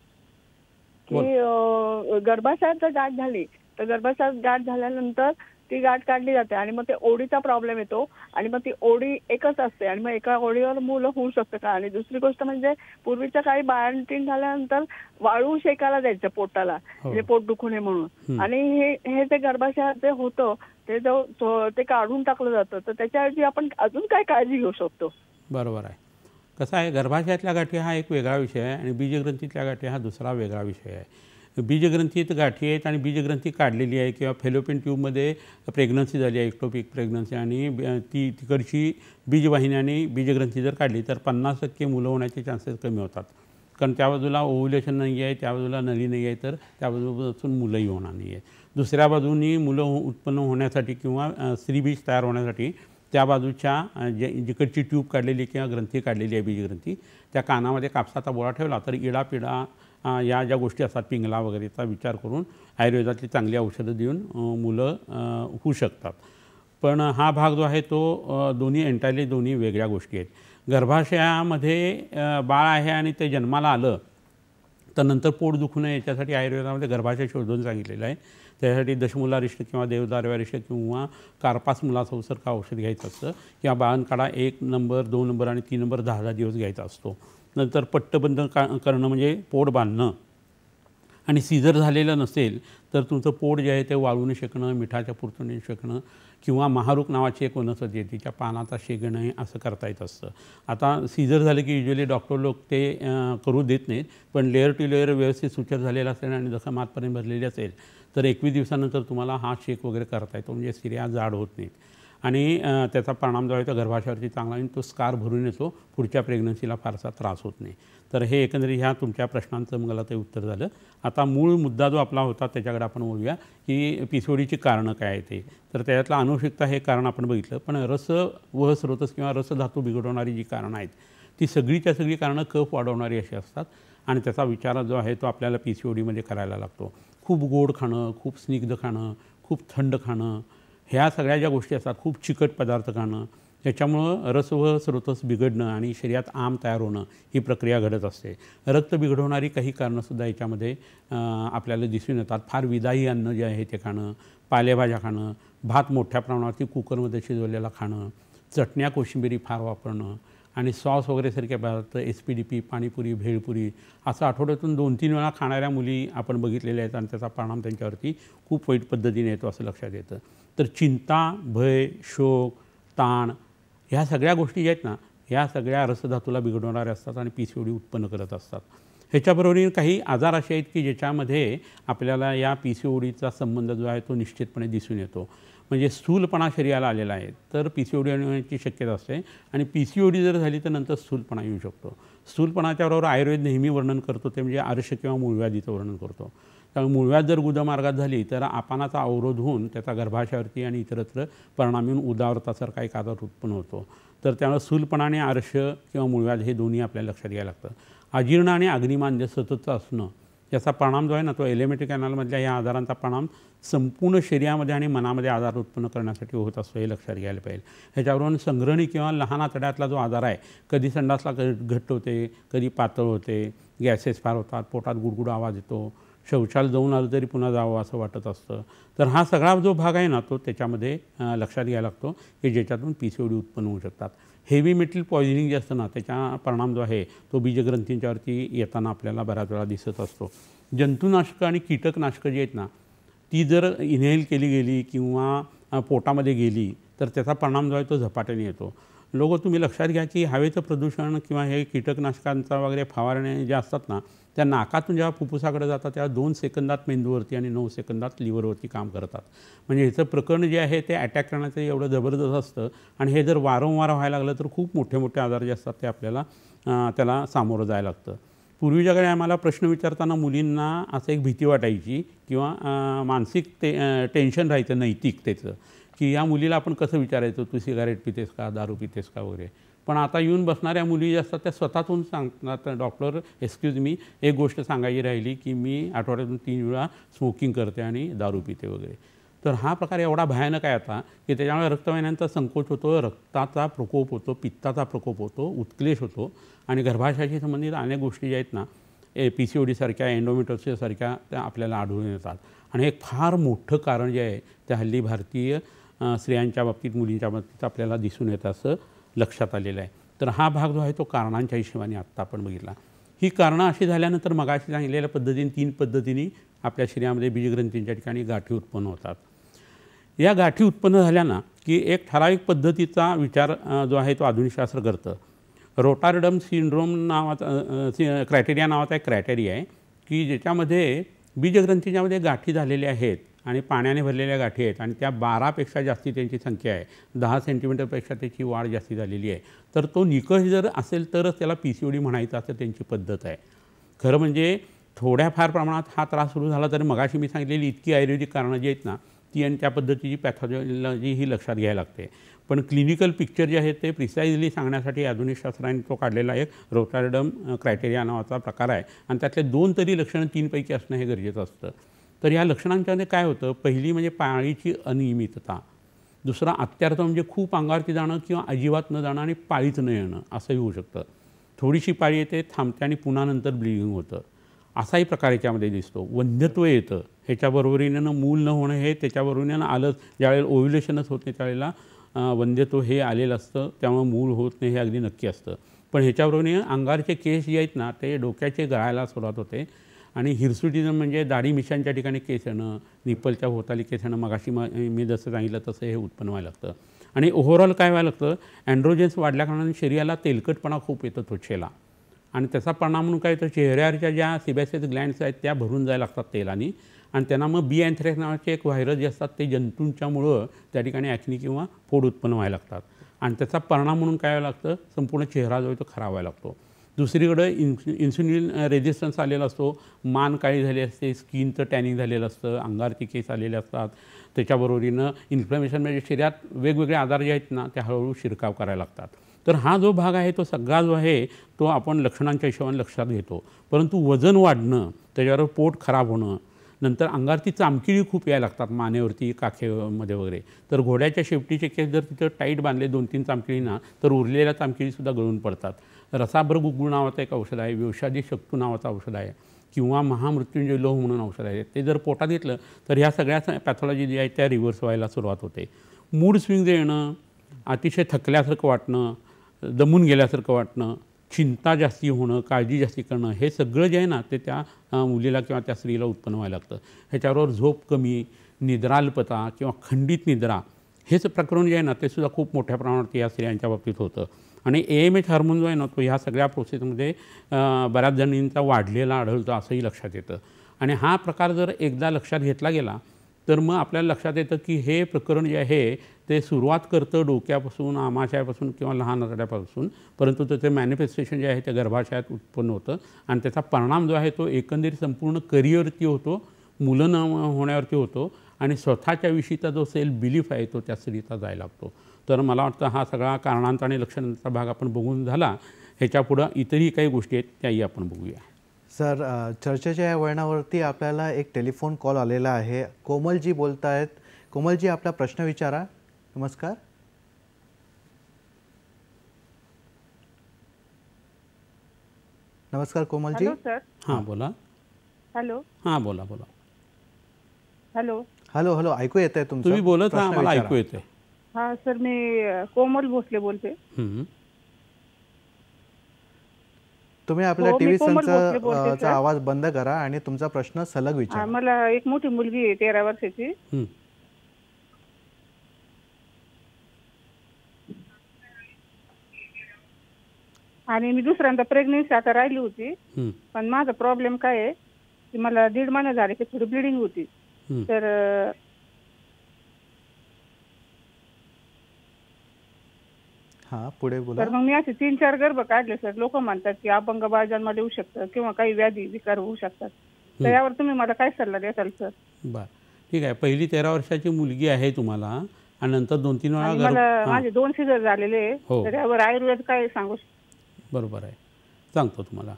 की गर्भाशयात जर गाठ झाली तर गर्भाशयात गाठ झाल्यानंतर ती गाठ काढली जाते आणि मग ते ओढीचा प्रॉब्लेम येतो आणि मग ती ओढी एकच असते आणि मग एका ओढीवर मुलं होऊ शकतं का. आणि दुसरी गोष्ट म्हणजे पूर्वीच्या काळी बाळंतीण झाल्यानंतर वाळू शेकायला द्यायचं पोटाला, म्हणजे पोट दुखू नये म्हणून. आणि हे जे गर्भाशयात जे होतं ते काढून टाकलं जातं. तर त्याच्याऐवजी आपण अजून काय काळजी घेऊ शकतो. बरोबर आहे. कसं आहे, गर्भाशयातल्या गाठी हा एक वेगळा विषय आहे आणि बीजग्रंथीतल्या गाठी हा दुसरा वेगळा विषय आहे. बीजग्रंथीत गाठी आहेत आणि बीजग्रंथी काढलेली आहे किंवा फेलोपियन ट्यूबमध्ये प्रेग्नन्सी झाली आहे, एक्टोपिक प्रेग्नन्सी, आणि तिकडची बीजवाहिनी आणि बीजग्रंथी जर काढली तर 50% मुलं होण्याचे चान्सेस कमी होतात. कारण त्या बाजूला ओव्ह्युलेशन नाही आहे, त्या बाजूला नळी नाही आहे, तर त्या बाजूपासून मुलंही होणार नाही आहे. दुसऱ्या बाजूनी मुलं उत्पन्न होण्यासाठी किंवा स्त्रीबीज तयार होण्यासाठी त्या बाजूच्या जिकडची ट्यूब काढलेली किंवा ग्रंथी काढलेली आहे बीजग्रंथी, त्या कानामध्ये कापसाचा बोळा ठेवला तर इडापिडा या ज्या गोष्टी असतात, पिंगला वगैरेचा विचार करून आयुर्वेदातली चांगली औषधं देऊन मुलं होऊ शकतात. पण हा भाग जो आहे तो दोन्ही वेगळ्या गोष्टी आहेत. गर्भाशयामध्ये बाळ आहे आणि ते जन्माला आलं तर नंतर पोट दुखू नये याच्यासाठी आयुर्वेदामध्ये गर्भाशय शोधून सांगितलेलं आहे. त्यासाठी दशमूलारिष्ट किंवा देवदारव्यारिष्ट किंवा कार्पास मुलासंसर्ग औषध घ्यायचं असतं किंवा बाळंतकाळा 1 नंबर 2 नंबर आणि 3 नंबर 10 दिवस घ्यायचा असतो. नंतर पट्टबंध करणं म्हणजे पोट बांधणं, आणि सीझर झालेलं नसेल तर तुमचं पोट जे आहे ते वाळून शेकणं, मिठाच्या पुरतून शेकणं किंवा महारूक नावाची एक वनस्पती आहे तिच्या पानाचा शेकणं असं करता येत असतं. आता सीझर झालं की युजली डॉक्टर लोक ते करू देत नाहीत, पण लेअर टू लेअर व्यवस्थित सुचर झालेला असेल आणि जसं मातपर्यंत भरलेली असेल तर 21 दिवसानंतर तुम्हाला हा शेक वगैरे करता येतो, म्हणजे स्त्रिया जाड होत नाहीत आणि त्याचा परिणाम जो आहे तो गर्भाशयावरती चांगला आणि तो स्कार भरून येतो, पुढच्या प्रेग्नन्सीला फारसा त्रास होत नाही. तर हे एकंदरीत ह्या तुमच्या प्रश्नांचं मला ते उत्तर झालं. आता मूळ मुद्दा जो आपला होता त्याच्याकडे आपण बोलूया की PCODची कारणं काय आहे ते. तर त्याच्यातला अनुवंशिकता हे कारण आपण बघितलं, पण रस व स्रोतस किंवा रसधातू बिघडवणारी जी कारणं आहेत ती सगळीच्या सगळी कारणं कफ वाढवणारी अशी असतात आणि त्याचा विचार जो आहे तो आपल्याला PCODमध्ये करायला लागतो. खूप गोड खाणं, खूप स्निग्ध खाणं, खूप थंड खाणं, ह्या सगळ्या ज्या गोष्टी असतात, खूप चिकट पदार्थ खाणं, त्याच्यामुळं रस व स्रोतस बिघडणं आणि शरीरात आम तयार होणं ही प्रक्रिया घडत असते. रक्त बिघडवणारी काही कारणंसुद्धा याच्यामध्ये आपल्याला दिसून येतात. फार विदाई अन्न जे आहे ते खाणं, पालेभाज्या खाणं, भात मोठ्या प्रमाणावरती कुकरमध्ये शिजवलेला खाणं, चटण्या कोशिंबिरी फार वापरणं आणि सॉस वगैरेसारखे पदार्थ, SPD, पाणीपुरी, भेळपुरी असं आठवड्यातून 2-3 वेळा खाणाऱ्या मुली आपण बघितलेल्या आहेत आणि त्याचा परिणाम त्यांच्यावरती खूप वाईट पद्धतीने येतो असं लक्षात येतं. तर चिंता, भय, शोक, ताण ह्या सगळ्या गोष्टी ज्या आहेत ना, ह्या सगळ्या रसधातूला बिघडवणाऱ्या असतात आणि PCOD उत्पन्न करत असतात. ह्याच्याबरोबर काही आजार असे आहेत की ज्याच्यामध्ये आपल्याला या PCODचा संबंध जो आहे तो निश्चितपणे दिसून येतो. म्हणजे स्थूलपणा शरीराला आलेला आहे तर PCOD येण्याची शक्यता असते आणि PCOD जर झाली तर नंतर स्थूलपणा येऊ शकतो. स्थूलपणाच्या बरोबर आयुर्वेद नेहमी वर्णन करतो ते म्हणजे अर्श किंवा मूळव्याधीचं वर्णन करतो. त्यामुळे मूळव्याध जर गुदमार्गात झाली तर आपानाचा अवरोध होऊन त्याचा गर्भाशयावरती आणि इतरत्र परिणाम येऊन उदावरतासारखा एक आजार उत्पन्न होतो. तर त्यामुळे स्थूलपणा आणि अर्श किंवा मूळव्याध हे दोन्ही आपल्याला लक्षात घ्यायला लागतं. अजीर्ण आणि अग्निमान जे सततचं असणं याचा परिणाम जो आहे ना तो एलिमेंटरी कॅनलमधल्या या आजारांचा परिणाम संपूर्ण शरीरामध्ये आणि मनामध्ये आजार उत्पन्न करण्यासाठी होत असतो हे लक्षात घ्यायला पाहिजे. ह्याच्यावरून संग्रहणी किंवा लहान आतड्यातला जो आजार आहे, कधी संडासला घट्ट होते, कधी पातळ होते, गॅसेस फार होतात, पोटात गुडगुड आवाज येतो, शौचाला जाऊन आलं तरी पुन्हा जावं असं वाटत असतं. तर हा सगळा जो भाग आहे ना तो त्याच्यामध्ये लक्षात घ्यायला लागतो की ज्याच्यातून PCOD उत्पन्न होऊ शकतात. हेवी मेटल पॉयझनिंग जे असतं ना त्याचा परिणाम जो आहे तो बीजग्रंथींच्यावरती येताना आपल्याला बऱ्याच वेळा दिसत असतो. जंतुनाशकं आणि कीटकनाशकं जी आहेत ना ती जर इनहेल केली गेली किंवा पोटामध्ये गेली तर त्याचा परिणाम जो आहे तो झपाट्याने येतो. लोक तुम्ही लक्षात घ्या की हवेचं प्रदूषण किंवा हे कीटकनाशकांचा वगैरे फवारणे ज्या असतात ना त्या नाकातून जेव्हा फुफ्फुसाकडे जातात तेव्हा 2 सेकंदात मेंदूवरती आणि 9 सेकंदात लिव्हरवरती काम करतात. म्हणजे ह्याचं प्रकरण जे आहे ते अटॅक करण्याचं एवढं जबरदस्त असतं आणि हे जर वारंवार व्हायला लागलं तर खूप मोठे मोठे आजार जे असतात ते आपल्याला त्याला सामोरं जायला लागतं. पूर्वीच्या काळी आम्हाला प्रश्न विचारताना मुलींना असं एक भीती वाटायची किंवा मानसिक टेन्शन राहायचं नैतिकतेचं की या मुलीला आपण कसं विचारायचं, तू सिगारेट पितेस का, दारू पितेस का वगैरे. पण आता येऊन बसणाऱ्या मुली ज्या असतात त्या स्वतःतून सांगतात, डॉक्टर एक्सक्यूज मी एक गोष्ट सांगायची राहिली की मी आठवड्यातून 3 वेळा स्मोकिंग करते आणि दारू पिते वगैरे. तर हा प्रकार एवढा भयानक आहे आता की त्याच्यामुळे रक्तवाहिन्यांचा संकोच होतो, रक्ताचा प्रकोप होतो, पित्ताचा प्रकोप होतो, उत्क्लेश होतो आणि गर्भाशयाशी संबंधित अनेक गोष्टी ज्या आहेत ना PCOD सारख्या, एंडोमेट्रियोसिस सारख्या त्या आपल्याला आढळून येतात. आणि एक फार मोठं कारण जे आहे ते हल्ली भारतीय स्त्रियांच्या बाबतीत मुलींच्या बाबतीत आपल्याला दिसून येतं असं लक्षात आलेलं आहे. तर हा भाग जो आहे तो कारणांच्या हिशोबाने आत्ता आपण बघितला. ही कारणं अशी झाल्यानंतर मगाशी सांगितलेल्या पद्धतीने 3 पद्धतीने आपल्या शरीरामध्ये बीजग्रंथींच्या ठिकाणी गाठी उत्पन्न होतात. या गाठी उत्पन्न झाल्या ना की एक ठराविक पद्धतीचा विचार जो आहे तो आधुनिक शास्त्र करतं. रोटारडम सिंड्रोम नावाचा क्रायटेरिया नावाचा एक क्रायटेरिया आहे की ज्याच्यामध्ये बीजग्रंथीच्यामध्ये गाठी झालेल्या आहेत आणि पाण्याने भरलेल्या गाठी आहेत आणि त्या 12पेक्षा जास्ती त्यांची संख्या आहे, 10 सेंटीमीटरपेक्षा त्याची वाढ जास्ती झालेली आहे, तर तो निकष जर असेल तरच त्याला PCOD म्हणायचं असं त्यांची पद्धत आहे. खरं म्हणजे थोड्याफार प्रमाणात हा त्रास सुरू झाला तरी मगाशी मी सांगितलेली इतकी आयुर्वेदिक कारणं जी आहेत ना ती आणि त्या पद्धतीची पॅथॉलॉजी ही लक्षात घ्यायला लागते. पण क्लिनिकल पिक्चर जे आहे ते प्रिसाइजली सांगण्यासाठी आधुनिक शास्त्राने तो काढलेला एक रोटारडम क्रायटेरिया नावाचा प्रकार आहे आणि त्यातले 2 तरी लक्षणं 3 पैकी असणं हे गरजेचं असतं. तर या लक्षणांच्यामध्ये काय होतं, पहिली म्हणजे पाळीची अनियमितता, दुसरा अत्यार्थ म्हणजे खूप अंगावरती जाणं किंवा अजिबात न जाणं आणि पाळीच न येणं असंही होऊ शकतं. थोडीशी पाळी येते, थांबते आणि पुन्हा नंतर ब्लिडिंग होतं असाही प्रकार याच्यामध्ये दिसतो. वंध्यत्व येतं, ह्याच्याबरोबरीनं मूल न होणं हे त्याच्याबरोबरीनं आलंच. ज्यावेळेला ओव्ह्युलेशनच होत नाही त्यावेळेला वंध्यत्व हे आलेलं असतं, त्यामुळे मूल होत नाही हे अगदी नक्की असतं. पण ह्याच्याबरोबर अंगारचे केस जे आहेत ना ते डोक्याचे गळायला सुरुवात होते आणि हिरसुटिझम म्हणजे दाढी मिशांच्या ठिकाणी केस येणं, निप्पलच्या भोवताली केस येणं, मगाशी मी जसं सांगितलं तसं हे उत्पन्न व्हायला लागतं. आणि ओव्हरऑल काय व्हायला लागतं, अँड्रोजन्स वाढल्या कारणाने शरीराला तेलकटपणा खूप येतो त्वचेला आणि त्याचा परिणाम म्हणून काय येतं, चेहऱ्यावरच्या ज्या सिबॅसिस ग्लँड्स आहेत त्या भरून जायला लागतात तेलाने आणि त्यांना मग बी अँथ्रॅक्स नावाचे एक व्हायरस जे असतात ते जंतूंच्यामुळं त्या ठिकाणी ॲक्नी किंवा फोड उत्पन्न व्हायला लागतात आणि त्याचा परिणाम म्हणून काय व्हायला लागतं, संपूर्ण चेहरा जो आहे तो खराब व्हायला लागतो. दुसरीकडं इन्सुलिन रेजिस्टन्स आलेला असतो, मान काळी झाली असते, स्किनचं टॅनिंग झालेलं असतं, अंगावरती केस आलेले असतात, त्याच्याबरोबरीनं इन्फ्लमेशन म्हणजे शरीरात वेगवेगळे आजार जे आहेत ना ते हळूहळू शिरकाव करायला लागतात. तर हा जो भाग आहे तो सगळा जो आहे तो आपण लक्षणांच्या हिशोबाने लक्षात घेतो. परंतु वजन वाढणं, त्याच्यावर पोट खराब होणं, नंतर अंगावरती चामखिळी खूप यायला लागतात मानेवरती, काखेमध्ये वगैरे. तर घोड्याच्या शेपटीचे केस जर तिथं टाईट बांधले 2-3 चामखिळींना तर उरलेल्या चामखिळीसुद्धा गळून पडतात. रसाभर गुग्गुळ नावाचं एक औषध आहे, व्यवसादी शक्तू नावाचं औषध आहे किंवा महामृत्युंजय लोह म्हणून औषध आहे, ते जर पोटात घेतलं तर ह्या सगळ्या पॅथॉलॉजी जी आहे त्या रिव्हर्स व्हायला सुरुवात होते. मूड स्विंग येणं, अतिशय थकल्यासारखं वाटणं, दमून गेल्यासारखं वाटणं, चिंता जास्ती होणं, काळजी जास्ती करणं, हे सगळं जे आहे ना ते त्या मुलीला किंवा त्या स्त्रीला उत्पन्न व्हायला लागतं. ह्याच्याबरोबर झोप कमी, निद्राल्पता किंवा खंडित निद्रा, हेच प्रकरण जे आहे ना ते सुद्धा खूप मोठ्या प्रमाणात या स्त्रियांच्या बाबतीत होतं. आणि AMH हार्मोन जो आहे ना तो ह्या सगळ्या प्रोसेसमध्ये बऱ्याच जणींचा वाढलेला आढळतो असंही लक्षात येतं. आणि हा प्रकार जर एकदा लक्षात घेतला गेला तर मग आपल्याला लक्षात येतं की हे प्रकरण जे आहे ते सुरुवात करतं डोक्यापासून, आमाशयापासून किंवा लहान आतड्यापासून, परंतु त्याचं मॅनिफेस्टेशन जे आहे ते गर्भाशयात उत्पन्न होतं आणि त्याचा परिणाम जो आहे तो एकंदरीत संपूर्ण करिअरवरती होतो, मुलं न होण्यावरती होतो आणि स्वतःच्या विषयीचा जो सेल्फ बिलीफ आहे तो त्या स्त्रीचा जायला लागतो. तर मला वाटतं हा सगळा कारणांचा आणि लक्षणांचा भाग आपण बघून झाला. ह्याच्यापुढं इतरही काही गोष्टी आहेत त्याही आपण बघूया. सर, चर्चेच्या या वळणावरती आपल्याला एक टेलिफोन कॉल आलेला आहे. कोमलजी बोलत आहेत. कोमलजी, आपला प्रश्न विचारा. नमस्कार. नमस्कार कोमलजी. Hello sir. हां बोला. हॅलो. हां बोला बोला. हॅलो. हॅलो हॅलो, ऐकू येतंय तुमचं? तुम्ही बोलत प्रश्न राहा, मला विचारा. ऐकू येतंय. हा सर, मी कोमल भोसले बोलते. तुम्ही आपल्या हो, मी टीव्ही कोमल भोसले बोलते, सर. चा आवाज बंद करा आणि तुमचा प्रश्न सलग विचारा. मला एक मोठी मुलगी आहे 13 वर्षाची. आणि मी दुसऱ्यांदा प्रेग्नेन्सी आता राहिली होती. पण माझा प्रॉब्लेम काय आहे की मला 1.5 महिने झाले की थोडी ब्लिडिंग होती. तर हां, पुढे बोला. तर मग मी असे 3-4 गर्भ काढले सर. लोक म्हणतात की अपंग बाळ जन्माला येऊ शकतं किंवा काही व्याधी विकार होऊ शकतात. तर यावर तुम्ही मला काय सल्ला द्याल सर? बरं, ठीक आहे. पहिली 13 वर्षाची मुलगी आहे तुम्हाला आणि नंतर 2-3 वेळा मला माझे 2 सिजर झालेले. तर यावर आयुर्वेद काय सांगू? बरोबर आहे, सांगतो तुम्हाला.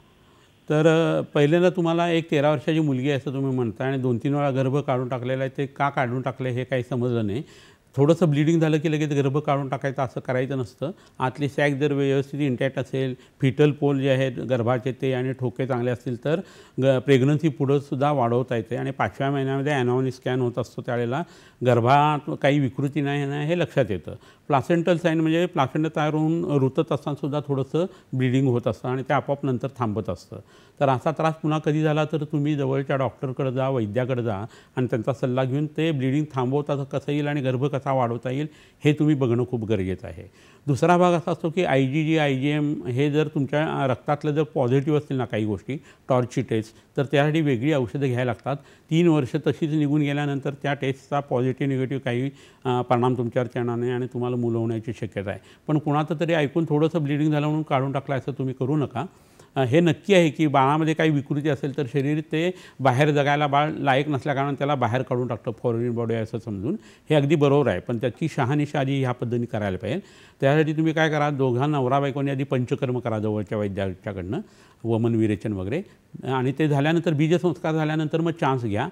तर पहिल्यांदा तुम्हाला एक 13 वर्षाची मुलगी आहे असं तुम्ही म्हणता आणि 2-3 वेळा गर्भ काढून टाकलेला आहे. ते का काढून टाकले हे काही समजलं नाही. थोडंसं ब्लिडिंग झालं की लगेच गर्भ काढून टाकायचं असं करायचं नसतं. आतली सॅक जर व्यवस्थित इंटॅक्ट असेल, फिटल पोल जे आहेत गर्भाचे ते आणि ठोके चांगले असतील तर प्रेग्नन्सी पुढंसुद्धा वाढवता येते. आणि 5व्या महिन्यामध्ये ॲनॉमली स्कॅन होत असतो, त्यावेळेला गर्भात काही विकृती नाही ना हे लक्षात येतं. प्लासेंटल साईन म्हणजे प्लासेंटा तयार होऊन रुतत असतानासुद्धा थोडंसं ब्लिडिंग होत असतं आणि ते आपोआप नंतर थांबत असतं. तर असा त्रास पुन्हा कधी झाला तर तुम्ही जवळच्या डॉक्टरकडे जा, वैद्याकडे जा आणि त्यांचा सल्ला घेऊन ते ब्लिडिंग थांबवता कसं येईल आणि गर्भ कसा वाढवता येईल हे तुम्ही बघणं खूप गरजेचं आहे. दुसरा भाग असा असतो की IgG, IgM हे जर तुमच्या रक्तातलं जर पॉझिटिव्ह असतील ना काही गोष्टी, टॉर्चची टेस्ट, तर त्यासाठी वेगळी औषधं घ्यायला लागतात. 3 वर्ष तशीच निघून गेल्यानंतर त्या टेस्टचा पॉझिटिव्ह निगेटिव्ह काही परिणाम तुमच्यावर येणार नाही आणि तुम्हाला मुलं होण्याची शक्यता आहे. पण कुणाचं तरी ऐकून थोडंसं ब्लिडिंग झालं म्हणून काढून टाकलं असं तुम्ही करू नका. हे नक्की आहे की बाळामध्ये काही विकृती असेल तर शरीर ते बाहेर जगायला बाळ लायक नसल्याकारणाने त्याला बाहेर काढून टाकतं, फॉरेन बॉडी असं समजून. हे अगदी बरोबर आहे, पण त्याची शहानिशा आधी ह्या पद्धतीने करायला पाहिजे. त्यासाठी तुम्ही काय करा, दोघा नवरा बायकोने आधी पंचकर्म करा जवळच्या वैद्याच्याकडनं, वमन विरेचन वगैरे. आणि ते झाल्यानंतर बीजसंस्कार झाल्यानंतर मग चान्स घ्या.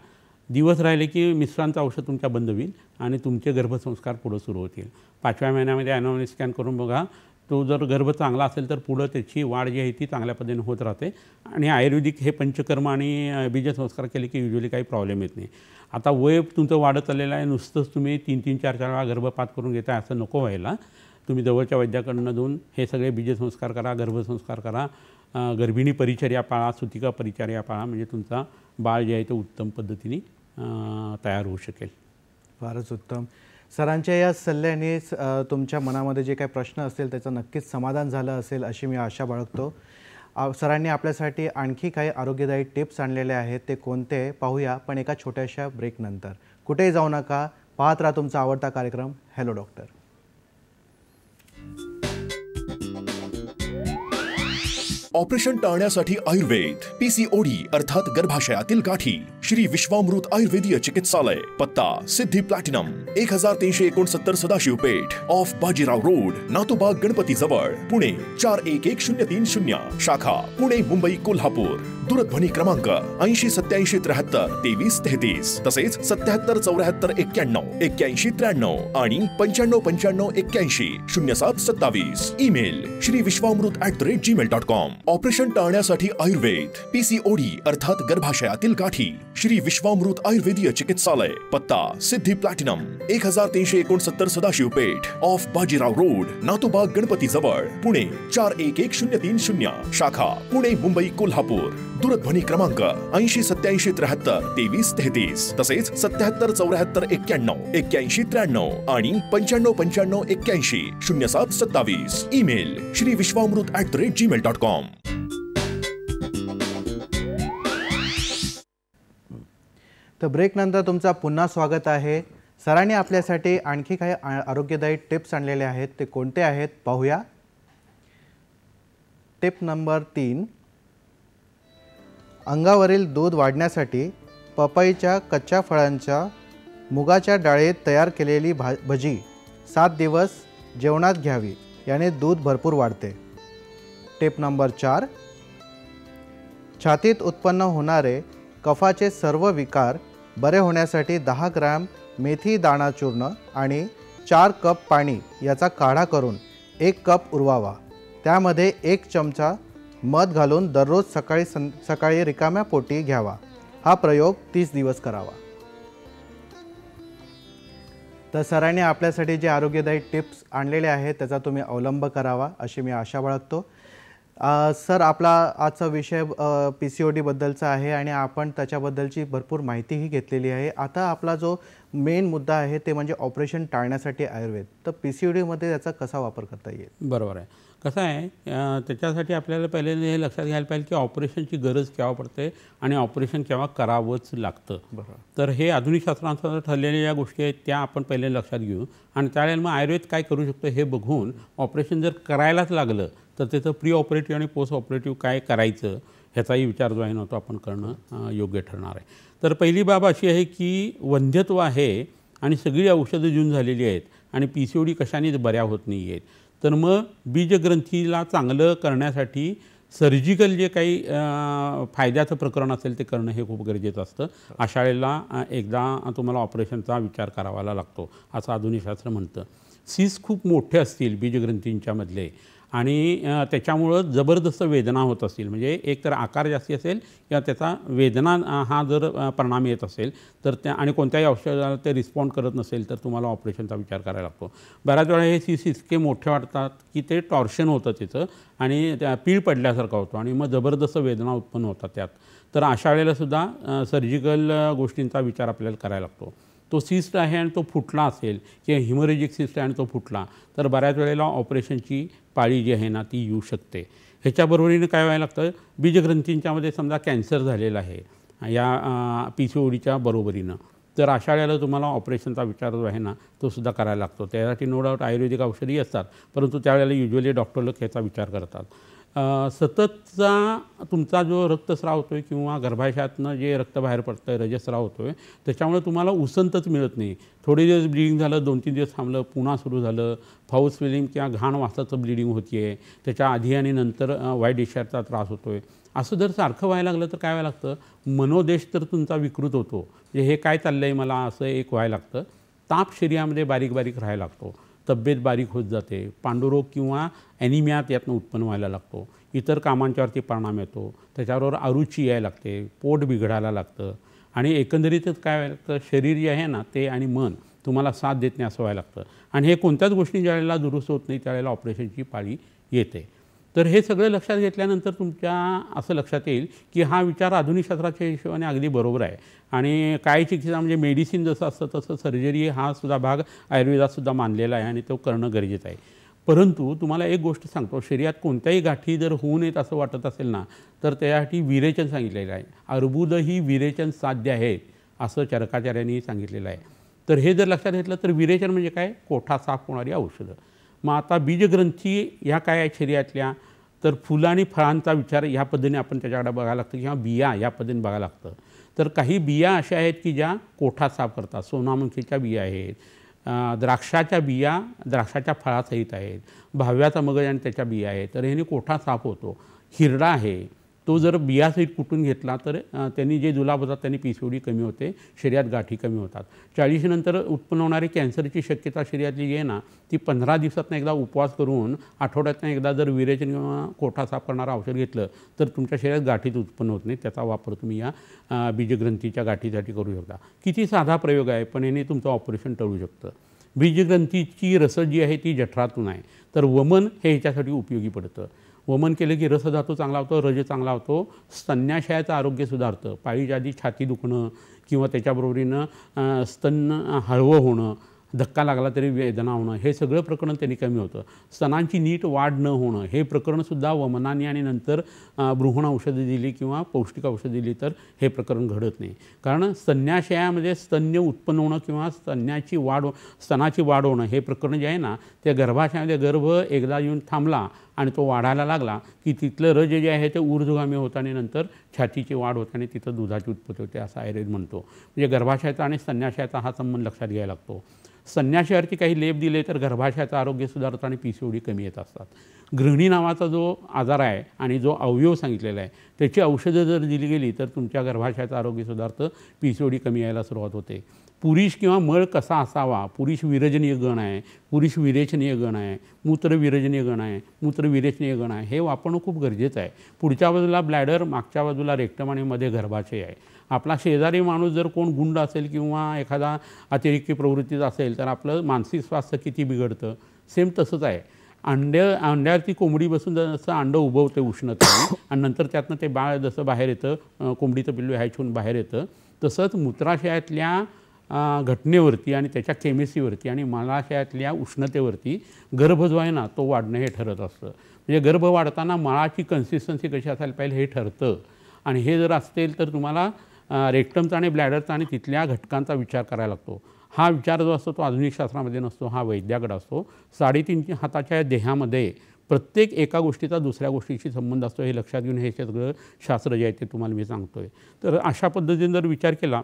दिवस राहिले की मिश्रांचं औषध तुमच्या बंद होईल आणि तुमचे गर्भसंस्कार पुढं सुरू होतील. 5व्या महिन्यामध्ये ॲनॉमली स्कॅन करून बघा. तो जर गर्भ चांगला असेल तर पुढं त्याची वाढ जी आहे ती चांगल्या पद्धतीने होत राहते. आणि आयुर्वेदिक हे पंचकर्म आणि बीजसंस्कार केले की युजली काही प्रॉब्लेम येत नाही. आता वय तुमचं वाढत चाललेलं आहे, नुसतंच तुम्ही 3-3, 4-4 वेळा गर्भपात करून घेताय असं नको व्हायला. तुम्ही जवळच्या वैद्याकडनं जाऊन हे सगळे बीजसंस्कार करा, गर्भसंस्कार करा, गर्भिणी परिचर्या पाळा, सुतिका परिचर्या पाळा, म्हणजे तुमचा बाळ जे आहे ते उत्तम पद्धतीने तयार होऊ शकेल. फारच उत्तम. सरांच्या या सल्ल्याने तुमच्या मनामध्ये जे काही प्रश्न असतील त्याचं नक्कीच समाधान झालं असेल अशी मी आशा बाळगतो. सरांनी आपल्यासाठी आणखी काही आरोग्यदायी टिप्स आणलेले आहेत, ते कोणते पाहूया, पण एका छोट्याशा ब्रेकनंतर. कुठेही जाऊ नका, पाहत राहा तुमचा आवडता कार्यक्रम हॅलो डॉक्टर. ऑपरेशन टाळण्यासाठी आयुर्वेद, PCOD अर्थात गर्भाशयातील गाठी, श्री विश्वामृत आयुर्वेदीय चिकित्सालय, पत्ता Siddhi platinum, 1369 Sadashivpeth, off Bajirao road, Natobag Ganpati जवळ, पुणे 411030, शाखा पुणे, मुंबई, कोल्हापूर. दूरध्वनी क्रमांक 8087732333, तसेच 7774919193 आणि 959591 0727. Email shriviswamrut@gmail.com. ऑपरेशन टाळण्यासाठी आयुर्वेद, PCOD अर्थात गर्भाशयातील गाठी, श्री विश्वामृत आयुर्वेदीय चिकित्सालय, पत्ता Siddhi platinum, 1369 Sadashivpeth, off Bajirao road, Natobag Ganpati जवळ, पुणे 411030, शाखा पुणे, मुंबई, कोल्हापूर. दूरध्वनी क्रमांक 8087732333, तसेच 7774919193 आणि 959591 0727. Email shriviswamrut@gmail.com. तर ब्रेकनंतर तुमचा पुन्हा स्वागत आहे. सरांनी आपल्यासाठी आणखी काही आरोग्यदायी टिप्स आणलेले आहेत, ते कोणते आहेत पाहूया. Tip number 3. अंगावरील दूध वाढण्यासाठी पपईच्या कच्च्या फळांच्या मुगाच्या डाळीत तयार केलेली भजी 7 दिवस जेवणात घ्यावी, याने दूध भरपूर वाढते. Tip number 4. छातीत उत्पन्न होणारे कफाचे सर्व विकार बरे होण्यासाठी 10 ग्रॅम मेथी दाणा चूर्ण आणि 4 कप पाणी याचा काढा करून 1 कप उरवावा. त्यामध्ये 1 चमचा मध घालून दररोज सकाळी रिकाम्या पोटी घ्यावा. हा प्रयोग 30 दिवस करावा. तर सरांनी आपल्यासाठी जे आरोग्यदायी टिप्स आणलेले आहेत त्याचा तुम्ही अवलंब करावा अशी मी आशा बाळगतो. सर, आपला आजचा विषय PCOD बद्दलचा आहे आणि आपण त्याच्याबद्दलची भरपूर माहितीही घेतलेली आहे. आता आपला जो मेन मुद्दा आहे ते म्हणजे ऑपरेशन टाळण्यासाठी आयुर्वेद. तर PCODमध्ये त्याचा कसा वापर करता येईल? बरोबर आहे. कसं आहे, त्याच्यासाठी आपल्याला पहिले हे लक्षात घ्यायला पाहिजे की ऑपरेशनची गरज केव्हा पडते आणि ऑपरेशन केव्हा करावंच लागतं. बरोबर. तर हे आधुनिक शास्त्रानुसार ठरलेल्या ज्या गोष्टी आहेत त्या आपण पहिले लक्षात घेऊ आणि त्यावेळेला मग आयुर्वेद काय करू शकतो हे बघून ऑपरेशन जर करायलाच लागलं तर त्याचं प्री ऑपरेटिव्ह आणि पोस्ट ऑपरेटिव्ह काय करायचं ह्याचाही विचार जो आहे ना तो आपण करणं योग्य ठरणार आहे. तर पहिली बाब अशी आहे की वंध्यत्व आहे आणि सगळी औषधं जून झालेली आहेत आणि PCOD कशानेच बऱ्या होत नाही आहेत. तर मग बीजग्रंथीला चांगलं करण्यासाठी सर्जिकल जे काही फायद्याचं प्रकरण असेल ते करणं हे खूप गरजेचं असतं. अशा वेळेला एकदा तुम्हाला ऑपरेशनचा विचार करावा लागतो असं आधुनिक शास्त्र म्हणतं. सीस खूप मोठे असतील बीजग्रंथींच्या मधले आणि त्याच्यामुळं जबरदस्त वेदना होत असतील, म्हणजे एक तर आकार जास्ती असेल किंवा त्याचा वेदना हा जर परिणाम येत असेल तर त्या आणि कोणत्याही औषधाला ते रिस्पॉन्ड करत नसेल तर तुम्हाला ऑपरेशनचा विचार करायला लागतो. बऱ्याच वेळा हे सीस इतके मोठे वाटतात की ते टॉर्शन होतं त्याचं आणि त्या पीळ पडल्यासारखा होतो आणि मग जबरदस्त वेदना उत्पन्न होतात त्यात. तर अशा वेळेलासुद्धा सर्जिकल गोष्टींचा विचार आपल्याला करायला लागतो. तो सिस्ट आहे आणि तो फुटला असेल किंवा हिमोरेजिक सिस्ट आहे आणि तो फुटला तर बऱ्याच वेळेला ऑपरेशनची पाळी जी आहे ना ती येऊ शकते. ह्याच्याबरोबरीने काय व्हायला लागतं, बीजग्रंथींच्यामध्ये समजा कॅन्सर झालेला आहे या PCODच्या बरोबरीनं, तर अशा वेळेला तुम्हाला ऑपरेशनचा विचार जो आहे ना तो सुद्धा करायला लागतो. त्यासाठी नो डाऊट आयुर्वेदिक औषधी असतात, परंतु त्यावेळेला युजली डॉक्टर लोक ह्याचा विचार करतात. सततचा तुमचा जो रक्तस्राव होतो आहे किंवा गर्भाशयातनं जे रक्त बाहेर पडतं आहे, रजस्राव होतो आहे, त्याच्यामुळे तुम्हाला उसंतच मिळत नाही. थोडे दिवस ब्लिडिंग झालं, 2-3 दिवस थांबलं, पुन्हा सुरू झालं, फाऊल स्वेलिंग किंवा घाण वासाचं ब्लिडिंग होती आहे, त्याच्या आधी आणि नंतर वाईट डिस्चार्जचा त्रास होतो आहे. असं जर सारखं व्हायला लागलं तर काय व्हायला लागतं, मनोदेश तर तुमचा विकृत होतो, म्हणजे हे काय चाललं आहे मला असं एक व्हायला लागतं. ताप शरीरामध्ये बारीक बारीक राहायला लागतो, तब्येत बारीक होत जाते, पांडुरोग किंवा ॲनिमिया यातनं उत्पन्न व्हायला लागतो, इतर कामांच्यावरती परिणाम येतो, त्याच्याबरोबर अरुची यायला लागते, पोट बिघडायला लागतं आणि एकंदरीतच काय व्हायला लागतं, शरीर जे आहे ना ते आणि मन तुम्हाला साथ देत नाही असं व्हायला लागतं. आणि हे कोणत्याच गोष्टी ज्या वेळेला दुरुस्त होत नाही त्यावेळेला ऑपरेशनची पाळी येते. तर हे सगळं लक्षात घेतल्यानंतर तुमच्या असं लक्षात येईल की हा विचार आधुनिक शास्त्राच्या हिशोबाने अगदी बरोबर आहे. आणि काय चिकित्सा म्हणजे मेडिसिन जसं असतं तसं सर्जरी हा सुद्धा भाग आयुर्वेदातसुद्धा मानलेला आहे आणि तो करणं गरजेचं आहे. परंतु तुम्हाला एक गोष्ट सांगतो, शरीरात कोणत्याही गाठी जर होऊ नयेत असं वाटत असेल ना तर त्यासाठी विरेचन सांगितलेलं आहे. अर्बुद ही विरेचन साध्य आहे असं चरकाचार्यांनी सांगितलेलं आहे. तर हे जर लक्षात घेतलं तर विरेचन म्हणजे काय, कोठा साफ होणारी औषधं. मग आता बीजग्रंथी ह्या काय आहेत शरीरातल्या, तर फुलं आणि फळांचा विचार ह्या पद्धतीने आपण त्याच्याकडे बघायला लागतं किंवा बिया या पद्धतीने बघायला लागतं. तर काही बिया अशा आहेत की ज्या कोठा साफ करतात, सोनामुखीच्या बिया आहेत, द्राक्षाच्या बिया द्राक्षाच्या फळासहित आहेत, भाव्याचा मगज आणि त्याच्या बिया आहेत, तर ह्याने कोठा साफ होतो. हिरडा आहे, तो जर बियासहित कुटून घेतला तर त्यांनी जे जुलाब होतात त्यांनी PCOD कमी होते, शरीरात गाठी कमी होतात. 40 नंतर उत्पन्न होणारी कॅन्सरची शक्यता शरीरातली जी आहे ना ती 15 दिवसातनं एकदा उपवास करून आठवड्यातनं एकदा जर विरेचन किंवा कोठा साफ करणारं औषध घेतलं तर तुमच्या शरीरात गाठीच उत्पन्न होत नाही. त्याचा वापर तुम्ही या बीजग्रंथीच्या गाठीसाठी करू शकता. किती साधा प्रयोग आहे, पण याने तुमचं ऑपरेशन टळू शकतं. बीजग्रंथीची रस जी आहे ती जठरातून आहे, तर वमन हे ह्याच्यासाठी उपयोगी पडतं. वमन केलं की रसधातू चांगला होतो, रज चांगला होतो, स्तन्याशयाचं आरोग्य सुधारतं. पाळीच्या आधी छाती दुखणं किंवा त्याच्याबरोबरीनं स्तन हळवं होणं, धक्का लागला तरी वेदना होणं, हे सगळं प्रकरण त्यांनी कमी होतं. स्तनांची नीट वाढ न होणं हे प्रकरणसुद्धा वमनाने आणि नंतर भ्रूण औषधं दिली किंवा पौष्टिक औषधं दिली तर हे प्रकरण घडत नाही. कारण स्तन्याशयामध्ये स्तन्य उत्पन्न होणं किंवा स्तनाची वाढ होणं हे प्रकरण जे आहे ना त्या गर्भाशयामध्ये गर्भ एकदा येऊन थांबला आणि तो वाढायला लागला की तिथलं रज जे आहे ते ऊर्ध्वगामी होतं आणि नंतर छातीची वाढ होते आणि तिथं दुधाची उत्पत्ती होते असं आयुर्वेद म्हणतो. म्हणजे गर्भाशयाचा आणि स्तन्याशयाचा हा संबंध लक्षात घ्यायला लागतो. स्तन्याशयावरती काही लेप दिले तर गर्भाशयाचं आरोग्य सुधारतं आणि PCOD कमी येत असतात. गृहिणी नावाचा जो आजार आहे आणि जो अवयव सांगितलेला आहे त्याची औषधं जर दिली गेली तर तुमच्या गर्भाशयाचं आरोग्य सुधारतं, PCOD कमी यायला सुरुवात होते. पुरुष किंवा मळ कसा असावा, पुरुष विरजनीय गण आहे, पुरुष विरेचनीय गण आहे, मूत्र विरजनीय गण आहे, मूत्र विरेचनीय गण आहे, हे वापरणं खूप गरजेचं आहे. पुढच्या बाजूला ब्लॅडर, मागच्या बाजूला रेक्टम आणि मध्ये गर्भाशय आहे. आपला शेजारी माणूस जर कोण गुंड असेल किंवा एखादा अतिरेकी प्रवृत्तीचा असेल तर आपलं मानसिक स्वास्थ्य किती बिघडतं. सेम तसंच आहे. अंड्यावरती कोंबडी बसून जसं अंडं उभवते उष्णतेने आणि नंतर त्यातनं ते बाळ जसं बाहेर येतं, कोंबडीचं पिल्लू ह्याच्याहून बाहेर येतं, तसंच मूत्राशयातल्या घटनेवरती आणि त्याच्या केमिस्ट्रीवरती आणि मलाशयातल्या उष्णतेवरती गर्भ जो आहे ना तो वाढणं हे ठरत असतं. म्हणजे गर्भ वाढताना मळाची कन्सिस्टन्सी कशी असायला पाहिजे हे ठरतं. आणि हे जर असेल तर तुम्हाला रेक्टमचा आणि ब्लॅडरचा आणि तिथल्या घटकांचा विचार करायला लागतो. हा विचार जो असतो तो आधुनिक शास्त्रामध्ये नसतो, हा वैद्याकडे असतो. 3.5 हाताच्या देहामध्ये प्रत्येक एका गोष्टीचा दुसऱ्या गोष्टीशी संबंध असतो, हे लक्षात घेऊन हे सगळं शास्त्र जे आहे ते तुम्हाला मी सांगतो आहे. तर अशा पद्धतीने जर विचार केला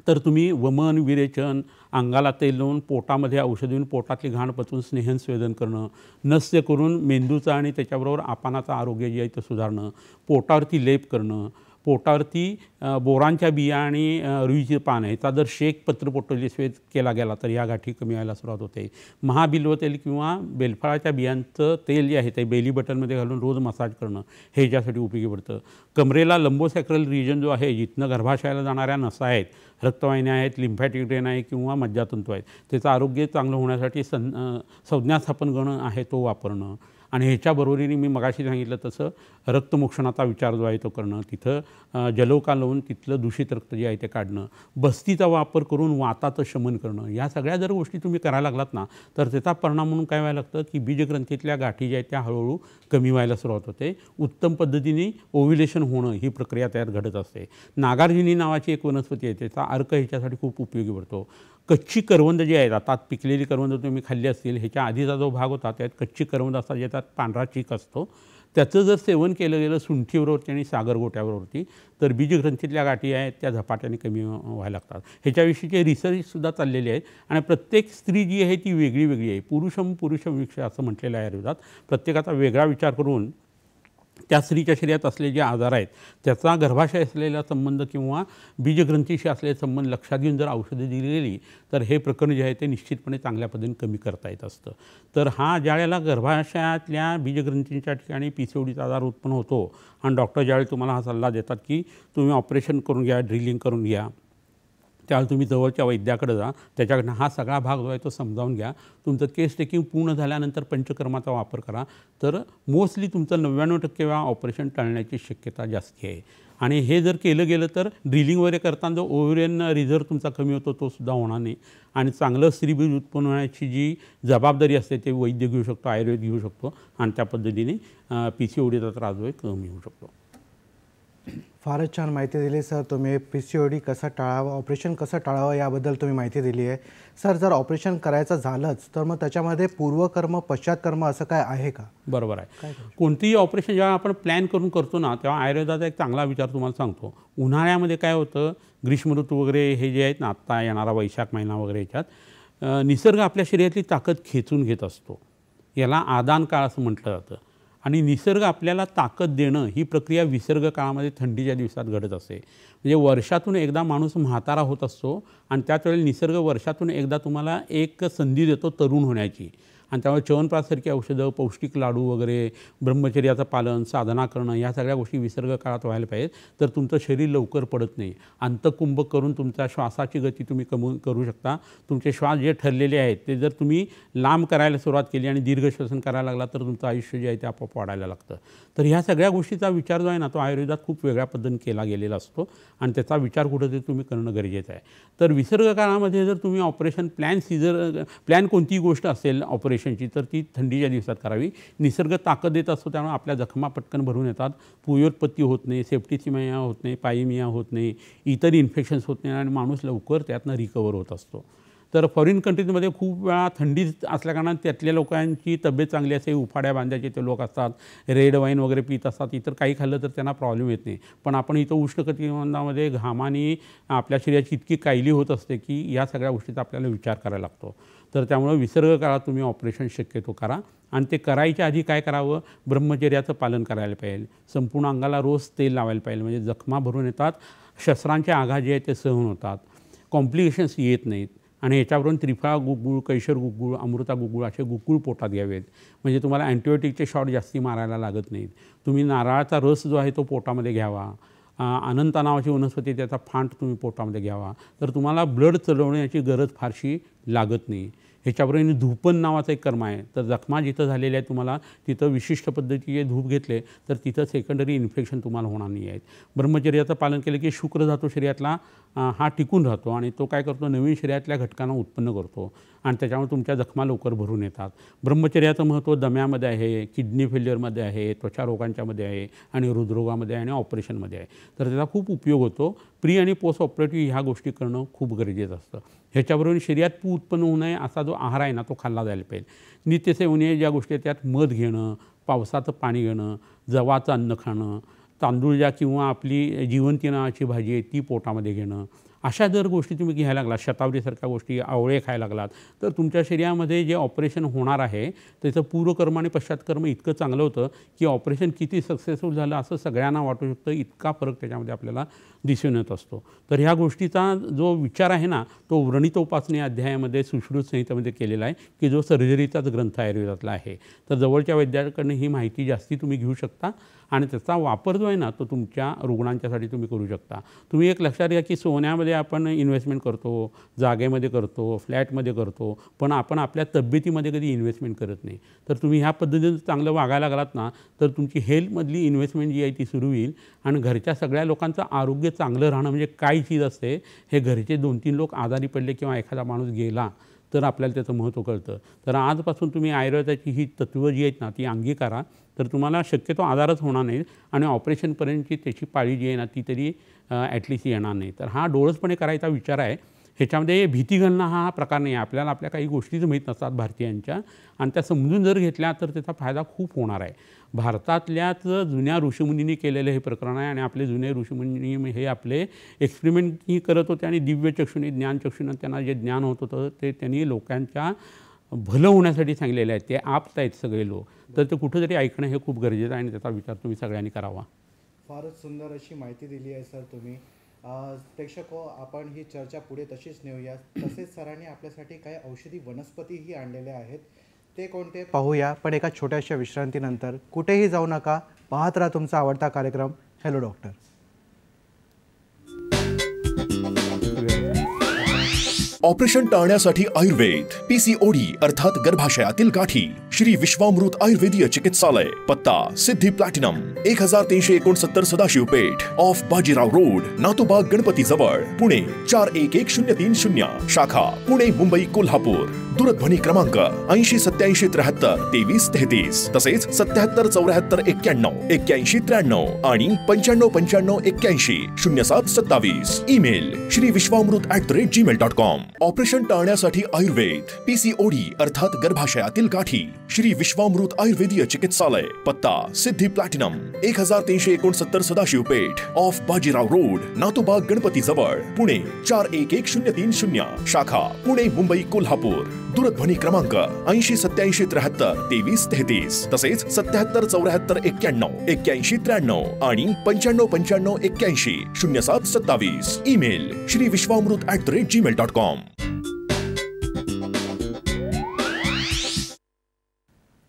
तर तुम्ही वमन, विरेचन, अंगाला तेल लावून पोटामध्ये औषध देऊन पोटातली घाण पचवून स्नेहनस्वेदन करणं, नस्य करून मेंदूचं आणि त्याच्याबरोबर आपानाचं आरोग्य जे आहे ते सुधारणं, पोटावरती लेप करणं, पोटावरती बोरांच्या बिया आणि रुईची पान ह्याचा जर शेक पत्रपोटलीस्वेद केला गेला तर या गाठी कमी व्हायला सुरुवात होते. महाबिल्व तेल किंवा बेलफळाच्या बियांचं तेल जे आहे ते बेली बटनमध्ये घालून रोज मसाज करणं हे याच्यासाठी उपयोगी पडतं. कमरेला लंबोसॅक्रल रिजन जो आहे, जिथनं गर्भाशयाला जाणाऱ्या नसा आहेत, रक्तवाहिन्या आहेत, लिम्फॅटिक ड्रेन आहे किंवा मज्जातंतू आहेत, त्याचं आरोग्य चांगलं होण्यासाठी संज्ञास्थापन गण आहे तो वापरणं. आणि ह्याच्याबरोबरीने मी मगाशी सांगितलं तसं रक्तमोक्षणाचा विचार जो आहे तो करणं, तिथं जलोका लावून तिथलं दूषित रक्त जे आहे ते काढणं, बस्तीचा वापर करून वाताचं शमन करणं, या सगळ्या जर गोष्टी तुम्ही करायला लागलात ना तर त्याचा परिणाम म्हणून काय व्हायला लागतं की बीजग्रंथीतल्या गाठी ज्या आहेत त्या हळूहळू कमी व्हायला सुरुवात होते. उत्तम पद्धतीने ओव्ह्युलेशन होणं ही प्रक्रिया त्यात घडत असते. नागार्जुनी नावाची एक वनस्पती आहे, त्याचा अर्क ह्याच्यासाठी खूप उपयोगी पडतो. कच्ची करवंद जी आहेत, आता पिकलेली करवंद तुम्ही खाल्ली असतील, ह्याच्या आधीचा जो भाग होता त्यात कच्ची करवंद असतात, ज्याच्यात पांढरा चीक असतो, त्याचं जर सेवन केलं गेलं सुंठीबरोबरती आणि सागरगोट्याबरोबरती तर बीजग्रंथीतल्या गाठी आहेत त्या झपाट्याने कमी व्हायला लागतात. ह्याच्याविषयीचे रिसर्चसुद्धा चाललेले आहेत आणि प्रत्येक स्त्री जी आहे ती वेगळी वेगळी आहे. पुरुषम विषय असं म्हटलेलं आहे आयुर्वेदात. प्रत्येकाचा वेगळा विचार करून त्या स्त्रीच्या शरीरात असलेले जे आजार आहेत त्याचा गर्भाशय असलेला संबंध किंवा बीजग्रंथीशी असलेले संबंध लक्षात घेऊन जर औषधं दिली गेली तर हे प्रकरण जे आहे ते निश्चितपणे चांगल्या पद्धतीने कमी करता येत असतं. तर हा ज्यावेळेला गर्भाशयातल्या बीजग्रंथींच्या ठिकाणी PCODचा आजार उत्पन्न होतो आणि डॉक्टर ज्यावेळी तुम्हाला हा सल्ला देतात की तुम्ही ऑपरेशन करून घ्या, ड्रिलिंग करून घ्या, त्यावेळी तुम्ही जवळच्या वैद्याकडे जा, त्याच्याकडनं हा सगळा भाग जो आहे तो समजावून घ्या. तुमचं केस टेकिंग पूर्ण झाल्यानंतर पंचकर्माचा वापर करा तर मोस्टली तुमचं 99% वेळा ऑपरेशन टाळण्याची शक्यता जास्ती आहे. आणि हे जर केलं गेलं तर ड्रिलिंग वगैरे करताना जो ओव्हरियन रिझर्व तुमचा कमी होतो तो सुद्धा होणार नाही आणि चांगलं स्त्रीबीज उत्पन्न होण्याची जी जबाबदारी असते ते वैद्य घेऊ शकतो, आयुर्वेद घेऊ शकतो आणि त्या पद्धतीने PCODचा त्रास जो आहे कमी होऊ शकतो. फारच छान माहिती दिली सर. तुम्ही PCOD कसं टाळावं, ऑपरेशन कसं टाळावं याबद्दल तुम्ही माहिती दिली आहे. सर, जर ऑपरेशन करायचं झालंच तर मग त्याच्यामध्ये पूर्वकर्म पश्चातकर्म असं काय आहे का? बरोबर आहे. कोणतीही ऑपरेशन जेव्हा आपण प्लॅन करून करतो ना तेव्हा आयुर्वेदाचा एक चांगला विचार तुम्हाला सांगतो. उन्हाळ्यामध्ये काय होतं, ग्रीष्म ऋतू वगैरे हे जे आहेत ना आत्ता येणारा वैशाख महिना वगैरे याच्यात निसर्ग आपल्या शरीरातली ताकद खेचून घेत असतो. याला आदान काळ असं म्हटलं जातं. आणि निसर्ग आपल्याला ताकद देणं ही प्रक्रिया विसर्ग काळामध्ये थंडीच्या दिवसात घडत असते. म्हणजे वर्षातून एकदा माणूस म्हातारा होत असतो आणि त्याच वेळेला निसर्ग वर्षातून एकदा तुम्हाला एक संधी देतो तरुण होण्याची. आणि त्यामुळे च्यवनप्राशसारखी औषधं, पौष्टिक लाडू वगैरे, ब्रह्मचर्याचं पालन, साधना करणं या सगळ्या गोष्टी विसर्ग काळात व्हायला पाहिजेत. तर तुमचं शरीर लवकर पडत नाही. अंतकुंभ करून तुमच्या श्वासाची गती तुम्ही करू शकता. तुमचे श्वास जे ठरलेले आहेत ते जर तुम्ही लांब करायला सुरुवात केली आणि दीर्घ श्वसन करायला लागला तर तुमचं आयुष्य जे आहे ते आपोआप वाढायला लागतं. तर ह्या सगळ्या गोष्टीचा विचार जो आहे ना तो आयुर्वेदात खूप वेगळ्या पद्धतीने केला गेलेला असतो आणि त्याचा विचार कुठेतरी तुम्ही करणं गरजेचं आहे. तर विसर्ग काळामध्ये जर तुम्ही ऑपरेशन प्लॅन कोणतीही गोष्ट असेल ऑपरेशनची तर ती थंडीच्या दिवसात करावी. निसर्ग ताकद देत असतो त्यामुळे आपल्या जखमा पटकन भरून येतात, पुयोत्पत्ती होत नाही, सेप्टिसिमिया होत नाही, पायमिया होत नाही, इतर इन्फेक्शन्स होत नाही आणि माणूस लवकर त्यातनं रिकवर होत असतो. तर फॉरेन कंट्रीजमध्ये खूप वेळा थंडी असल्याकारणाने त्यातल्या लोकांची तब्येत चांगली असते, उफाड्या बांधायचे ते लोक असतात, रेड वाईन वगैरे पित असतात, इतर काही खाल्लं तर त्यांना प्रॉब्लेम येत नाही. पण आपण इथं उष्णकटिबंधामध्ये घामाने आपल्या शरीराची इतकी कायली होत असते की या सगळ्या गोष्टीचा आपल्याला विचार करायला लागतो. तर त्यामुळे विसर्ग काळात तुम्ही ऑपरेशन शक्यतो करा आणि ते करायच्या आधी काय करावं, ब्रह्मचर्याचं पालन करायला पाहिजे. संपूर्ण अंगाला रोज तेल लावायला पाहिजे, म्हणजे जखमा भरून येतात, शस्त्रांचे आघात जे आहेत ते सहन होतात, कॉम्प्लिकेशन्स येत नाहीत. आणि याच्यावरून त्रिफळा गुगुळ, कैशर गुगुळ, अमृता गुगुळ असे गुगुळ पोटात घ्यावेत. म्हणजे तुम्हाला अँटिबायोटिकचे शॉट जास्ती मारायला लागत नाहीत. तुम्ही नारळाचा रस जो आहे तो पोटामध्ये घ्यावा. अनंता नावाची वनस्पती त्याचा फांट तुम्ही पोटामध्ये घ्यावा तर तुम्हाला ब्लड चढवण्याची गरज फारशी लागत नाही. ह्याच्याबरोबर धूपन नावाचं एक कर्म आहे. तर जखमा जिथं झालेल्या आहेत तुम्हाला तिथं विशिष्ट पद्धतीचे धूप घेतले तर तिथं सेकंडरी इन्फेक्शन तुम्हाला होणार नाही आहेत. ब्रह्मचर्याचं पालन केलं की शुक्र धातू शरीरातला हा टिकून राहतो आणि तो काय करतो, नवीन शरीरातल्या घटकांना उत्पन्न करतो आणि त्याच्यामुळे तुमच्या जखमा लवकर भरून येतात. ब्रह्मचर्याचं महत्त्व दम्यामध्ये आहे, किडनी फेल्युअरमध्ये आहे, त्वचा रोगांच्यामध्ये आहे आणि हृदरोगामध्ये आहे आणि ऑपरेशनमध्ये आहे. तर त्याचा खूप उपयोग होतो. प्री आणि पोस्ट ऑपरेटिव्ह ह्या गोष्टी करणं खूप गरजेचं असतं. ह्याच्याबरोबर शरीरात पू उत्पन्न होऊ नये असा जो आहार आहे ना तो खाल्ला जायला पाहिजे. नित्यसेवनीय ज्या गोष्टी आहेत त्यात मध घेणं, पावसाचं पाणी घेणं, जवाचं अन्न खाणं, तांदूळ ज्या किंवा आपली जिवंती नावाची भाजी आहे ती पोटामध्ये घेणं अशा जर गोष्टी तुम्ही घ्यायला लागलात, शतावरीसारख्या गोष्टी, आवळे खायला लागलात, तर तुमच्या शरीरामध्ये जे ऑपरेशन होणार आहे त्याचं पूर्वकर्म आणि पश्चात्कर्म इतकं चांगलं होतं की ऑपरेशन किती सक्सेसफुल झालं असं सगळ्यांना वाटू शकतं. इतका फरक त्याच्यामध्ये आपल्याला दिसून येत असतो. तर ह्या गोष्टीचा जो विचार आहे ना, तो व्रणितोपासने अध्यायामध्ये सुश्रुत संहितेमध्ये केलेला आहे की जो सर्जरीचाच ग्रंथ आयुर्वेदातला आहे. तर जवळच्या वैद्याकडनं ही माहिती जास्ती तुम्ही घेऊ शकता आणि त्याचा वापर जो आहे ना तो तुमच्या रुग्णांच्यासाठी तुम्ही करू शकता. तुम्ही एक लक्षात घ्या की सोन्यामध्ये आपण इन्व्हेस्टमेंट करतो, जागेमध्ये करतो, फ्लॅटमध्ये करतो, पण आपण आपल्या तब्येतीमध्ये कधी इन्व्हेस्टमेंट करत नाही. तर तुम्ही ह्या पद्धतीनं चांगलं वागायला लागलात ना तर तुमची हेल्थमधली इन्व्हेस्टमेंट जी आहे ती सुरू होईल आणि घरच्या सगळ्या लोकांचं आरोग्य चांगलं राहणं म्हणजे काय चीज असते हे घरचे 2-3 लोक आजारी पडले किंवा एखादा माणूस गेला तर आपल्याला त्याचं महत्त्व कळतं. तर आजपासून तुम्ही आयुर्वेदाची ही तत्त्वं जी आहेत ना ती अंगीकारा, तर तुम्हाला शक्यतो आजारच होणार नाही आणि ऑपरेशनपर्यंतची त्याची पाळी जी आहे ना ती तरी ॲटलिस्ट येणार नाही. तर हा डोळसपणे करायचा विचार आहे. ह्याच्यामध्ये भीती घालणं हा प्रकार नाही आहे. आपल्याला आपल्या काही गोष्टीच माहीत नसतात भारतीयांच्या आणि त्या समजून जर घेतल्या तर त्याचा फायदा खूप होणार आहे. भारतातल्याच जुन्या ऋषीमुनींनी केलेलं हे प्रकरण आहे आणि आपले जुने ऋषीमुनी हे आपले एक्सपेरिमेंटही करत होते आणि दिव्यचक्षुनी ज्ञानचक्षुनं त्यांना जे ज्ञान होत होतं ते त्यांनी लोकांच्या भलं होण्यासाठी सांगलेलं आहे. ते आपत आहेत सगळे लोक. तर ते कुठंतरी ऐकणं हे खूप गरजेचं आहे आणि त्याचा विचार तुम्ही सगळ्यांनी करावा. फारच सुंदर अशी माहिती दिली आहे सर तुम्ही. प्रेक्षको, आपण ही चर्चा पुढे तशीच नेऊया. तसेच सरांनी आपल्यासाठी काही औषधी वनस्पतीही आणलेल्या आहेत. ते कोणते पाहूया, पण एका छोट्याशा विश्रांतीनंतर. कुठेही जाऊ नका, पाहत राहा तुमचा आवडता कार्यक्रम हॅलो डॉक्टर. ऑपरेशन टाळण्यासाठी आयुर्वेद, पीसीओडी अर्थात गर्भाशयातील गाठी, श्री विश्वामृत आयुर्वेदीय चिकित्सालय, पत्ता Siddhi platinum, 1369 Sadashiv Peth, off Bajirao road, Natobag Ganpati जवळ, पुणे 411030. शाखा पुणे, मुंबई, कोल्हापूर. दूरध्वनी क्रमांक 8087732333, तसेच 7774919193 आणि 9595810727. Email shriviswamrut@gmail.com. ऑपरेशन टाळण्यासाठी आयुर्वेद, पीसीओडी अर्थात गर्भाशयातील गाठी, श्री विश्वामृत आयुर्वेदीय चिकित्सालय, पत्ता Siddhi platinum, 1369 Sadashiv Peth, off Bajirao road, Natobag Ganpati जवळ, पुणे 411030. शाखा पुणे, मुंबई, कोल्हापूर. दूरध्वनी क्रमांक 8087732333, तसेच 7774919193 आणि 9595810727. Email shriviswamrut@gmail.com.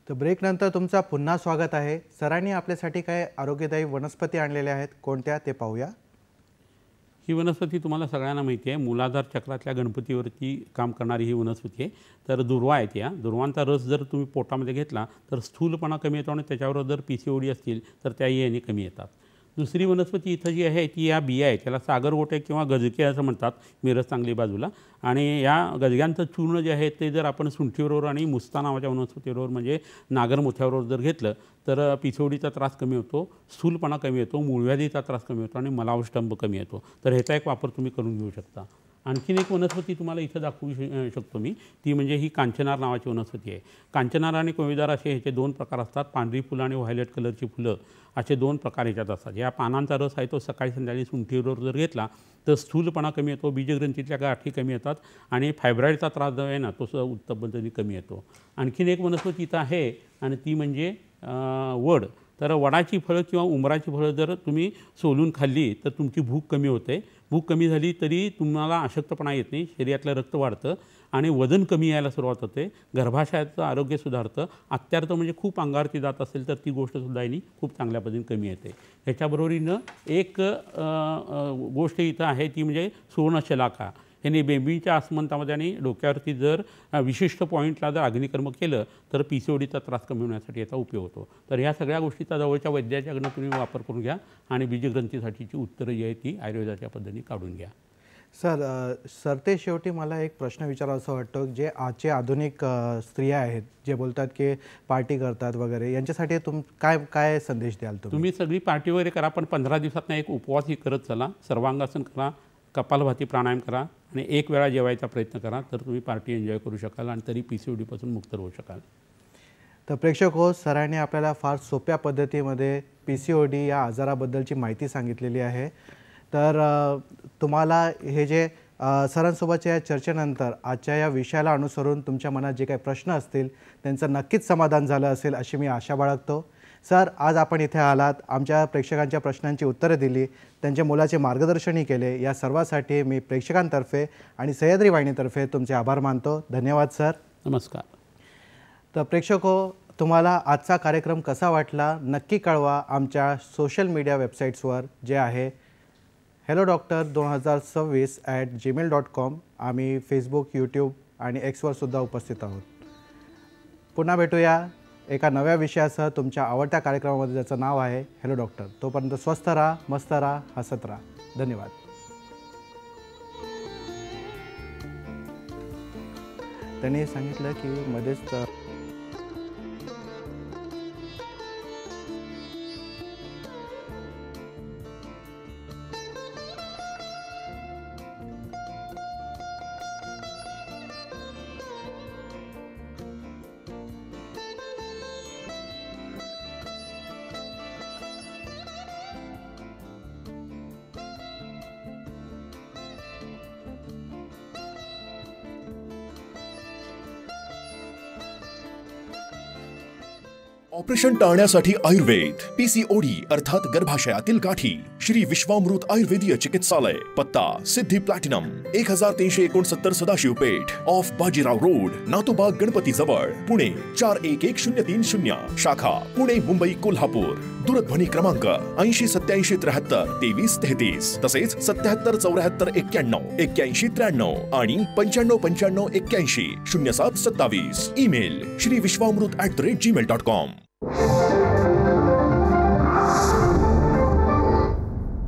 तर ब्रेकनंतर तुमचा पुन्हा स्वागत आहे. सरांनी आपल्यासाठी काय आरोग्यदायी वनस्पती आणलेल्या आहेत, कोणत्या ते पाहूया. ही वनस्पती तुम्हाला सगळ्यांना माहिती आहे. मूलाधार चक्रातल्या गणपतीवरती काम करणारी ही वनस्पती आहे. तर दुर्वा आहेत. या दुर्वांचा रस जर तुम्ही पोटामध्ये घेतला तर स्थूलपणा कमी येतो आणि त्याच्यावर जर पीसीओडी असतील तर त्याही याने कमी येतात. दुसरी वनस्पती इथं जी आहे ती या बिया आहे, त्याला सागरगोटे किंवा गजके असं म्हणतात मिरज सांगली बाजूला. आणि या गजग्यांचं चूर्ण जे आहे ते जर आपण सुंठीबरोबर आणि मुस्ता नावाच्या वनस्पतीबरोबर म्हणजे नागरमोथ्याबरोबर जर घेतलं तर पीसीओडीचा त्रास कमी होतो, स्थूलपणा कमी येतो, मूळव्याधीचा त्रास कमी होतो आणि मलावष्टंभ कमी येतो. तर ह्याचा एक वापर तुम्ही करून घेऊ शकता. आणखीन एक वनस्पती तुम्हाला इथं दाखवू शकतो मी, ती म्हणजे ही कांचनार नावाची वनस्पती आहे. कांचनार आणि कोविदार असे ह्याचे 2 प्रकार असतात. पांढरी फुलं आणि व्हायलेट कलरची फुलं असे 2 प्रकार ह्याच्यात असतात. या पानांचा रस आहे तो सकाळी संध्याकाळी सुंठीबरोबर जर घेतला तर स्थूलपणा कमी येतो, बीजग्रंथीतल्या गाठी कमी येतात आणि फायब्रॉईडचा त्रास जो आहे ना तो उत्तम पद्धतीने कमी येतो. आणखीन एक वनस्पती इथं आहे आणि ती म्हणजे वड. तर वडाची फळं किंवा उंबराची फळं जर तुम्ही सोलून खाल्ली तर तुमची भूक कमी होते. भूक कमी झाली तरी तुम्हाला अशक्तपणा येत नाही, शरीरातलं रक्त वाढतं आणि वजन कमी यायला सुरुवात होते, गर्भाशयाचं आरोग्य सुधारतं. अत्यार्थ म्हणजे खूप अंगावरती जात असेल तर ती गोष्टसुद्धा यांनी खूप चांगल्या पद्धतीने कमी येते. ह्याच्याबरोबरीनं एक गोष्ट इथं आहे ती म्हणजे सुवर्णशलाका. यांनी बेंबीच्या आसमंतामध्ये आणि डोक्यावरती जर विशिष्ट पॉईंटला जर अग्निकर्म केलं तर पीसीओडीचा त्रास कमी होण्यासाठी याचा उपयोग होतो. तर ह्या सगळ्या गोष्टीचा जवळच्या वैद्याच्याकडनं तुम्ही वापर करून घ्या आणि बीजग्रंथीसाठीची उत्तरं जी आहे ती आयुर्वेदाच्या पद्धतीने काढून घ्या. सर ते शेवटी मला एक प्रश्न विचारावा वाटतो, जे आजचे आधुनिक स्त्रिया आहेत जे बोलतात की पार्टी करतात वगैरे, यांच्यासाठी काय संदेश द्याल तुम्ही? सगळी पार्टी वगैरे करा पण 15 दिवसातनं एक उपवासही करत चला, सर्वांगासन करा, कपालभाती प्राणायाम करा आणि एक वेळा जेवायचा प्रयत्न करा, तर तुम्ही पार्टी एन्जॉय करू शकाल आणि तरी पीसीओडीपासून मुक्त होऊ शकाल. तर प्रेक्षक हो, सरांनी आपल्याला फार सोप्या पद्धतीमध्ये पीसीओडी या आजाराबद्दलची माहिती सांगितलेली आहे. तर तुम्हाला हे जे सरांसोबतच्या या चर्चेनंतर आजच्या या विषयाला अनुसरून तुमच्या मनात जे काही प्रश्न असतील त्यांचं नक्कीच समाधान झालं असेल अशी मी आशा बाळगतो. सर, आज आपण इथे आलात, आमच्या प्रेक्षकांच्या प्रश्नांची उत्तरं दिली, त्यांच्या मुलाचे मार्गदर्शनही केले. या सर्वासाठी मी प्रेक्षकांतर्फे आणि सह्याद्री वाहिनीतर्फे तुमचे आभार मानतो. धन्यवाद सर. नमस्कार. तर प्रेक्षको, तुम्हाला आजचा कार्यक्रम कसा वाटला नक्की कळवा आमच्या सोशल मीडिया वेबसाईट्सवर, जे आहे hellodoctor2026@gmail.com. आम्ही फेसबुक, यूट्यूब आणि एक्सवर सुद्धा उपस्थित आहोत. पुन्हा भेटूया एका नव्या विषयासह तुमच्या आवडत्या कार्यक्रमामध्ये, ज्याचं नाव आहे हॅलो डॉक्टर. तोपर्यंत स्वस्थ राहा, मस्त राहा, हसत राहा. धन्यवाद. त्यांनी सांगितलं की मध्येच ऑपरेशन टाळण्यासाठी आयुर्वेद, PCOD अर्थात गर्भाशयातील गाठी, श्री विश्वामृत आयुर्वेदीय चिकित्सालय, पत्ता Siddhi platinum, 1369 Sadashivpeth, off Bajirao road, Natobag Ganpati जवळ, पुणे 411030. शाखा पुणे, मुंबई, कोल्हापूर. दूरध्वनी क्रमांक 8087732333, तसेच 7774919193 आणि 959591 0727. ईमेल श्रीविश्वामृत@gmail.com.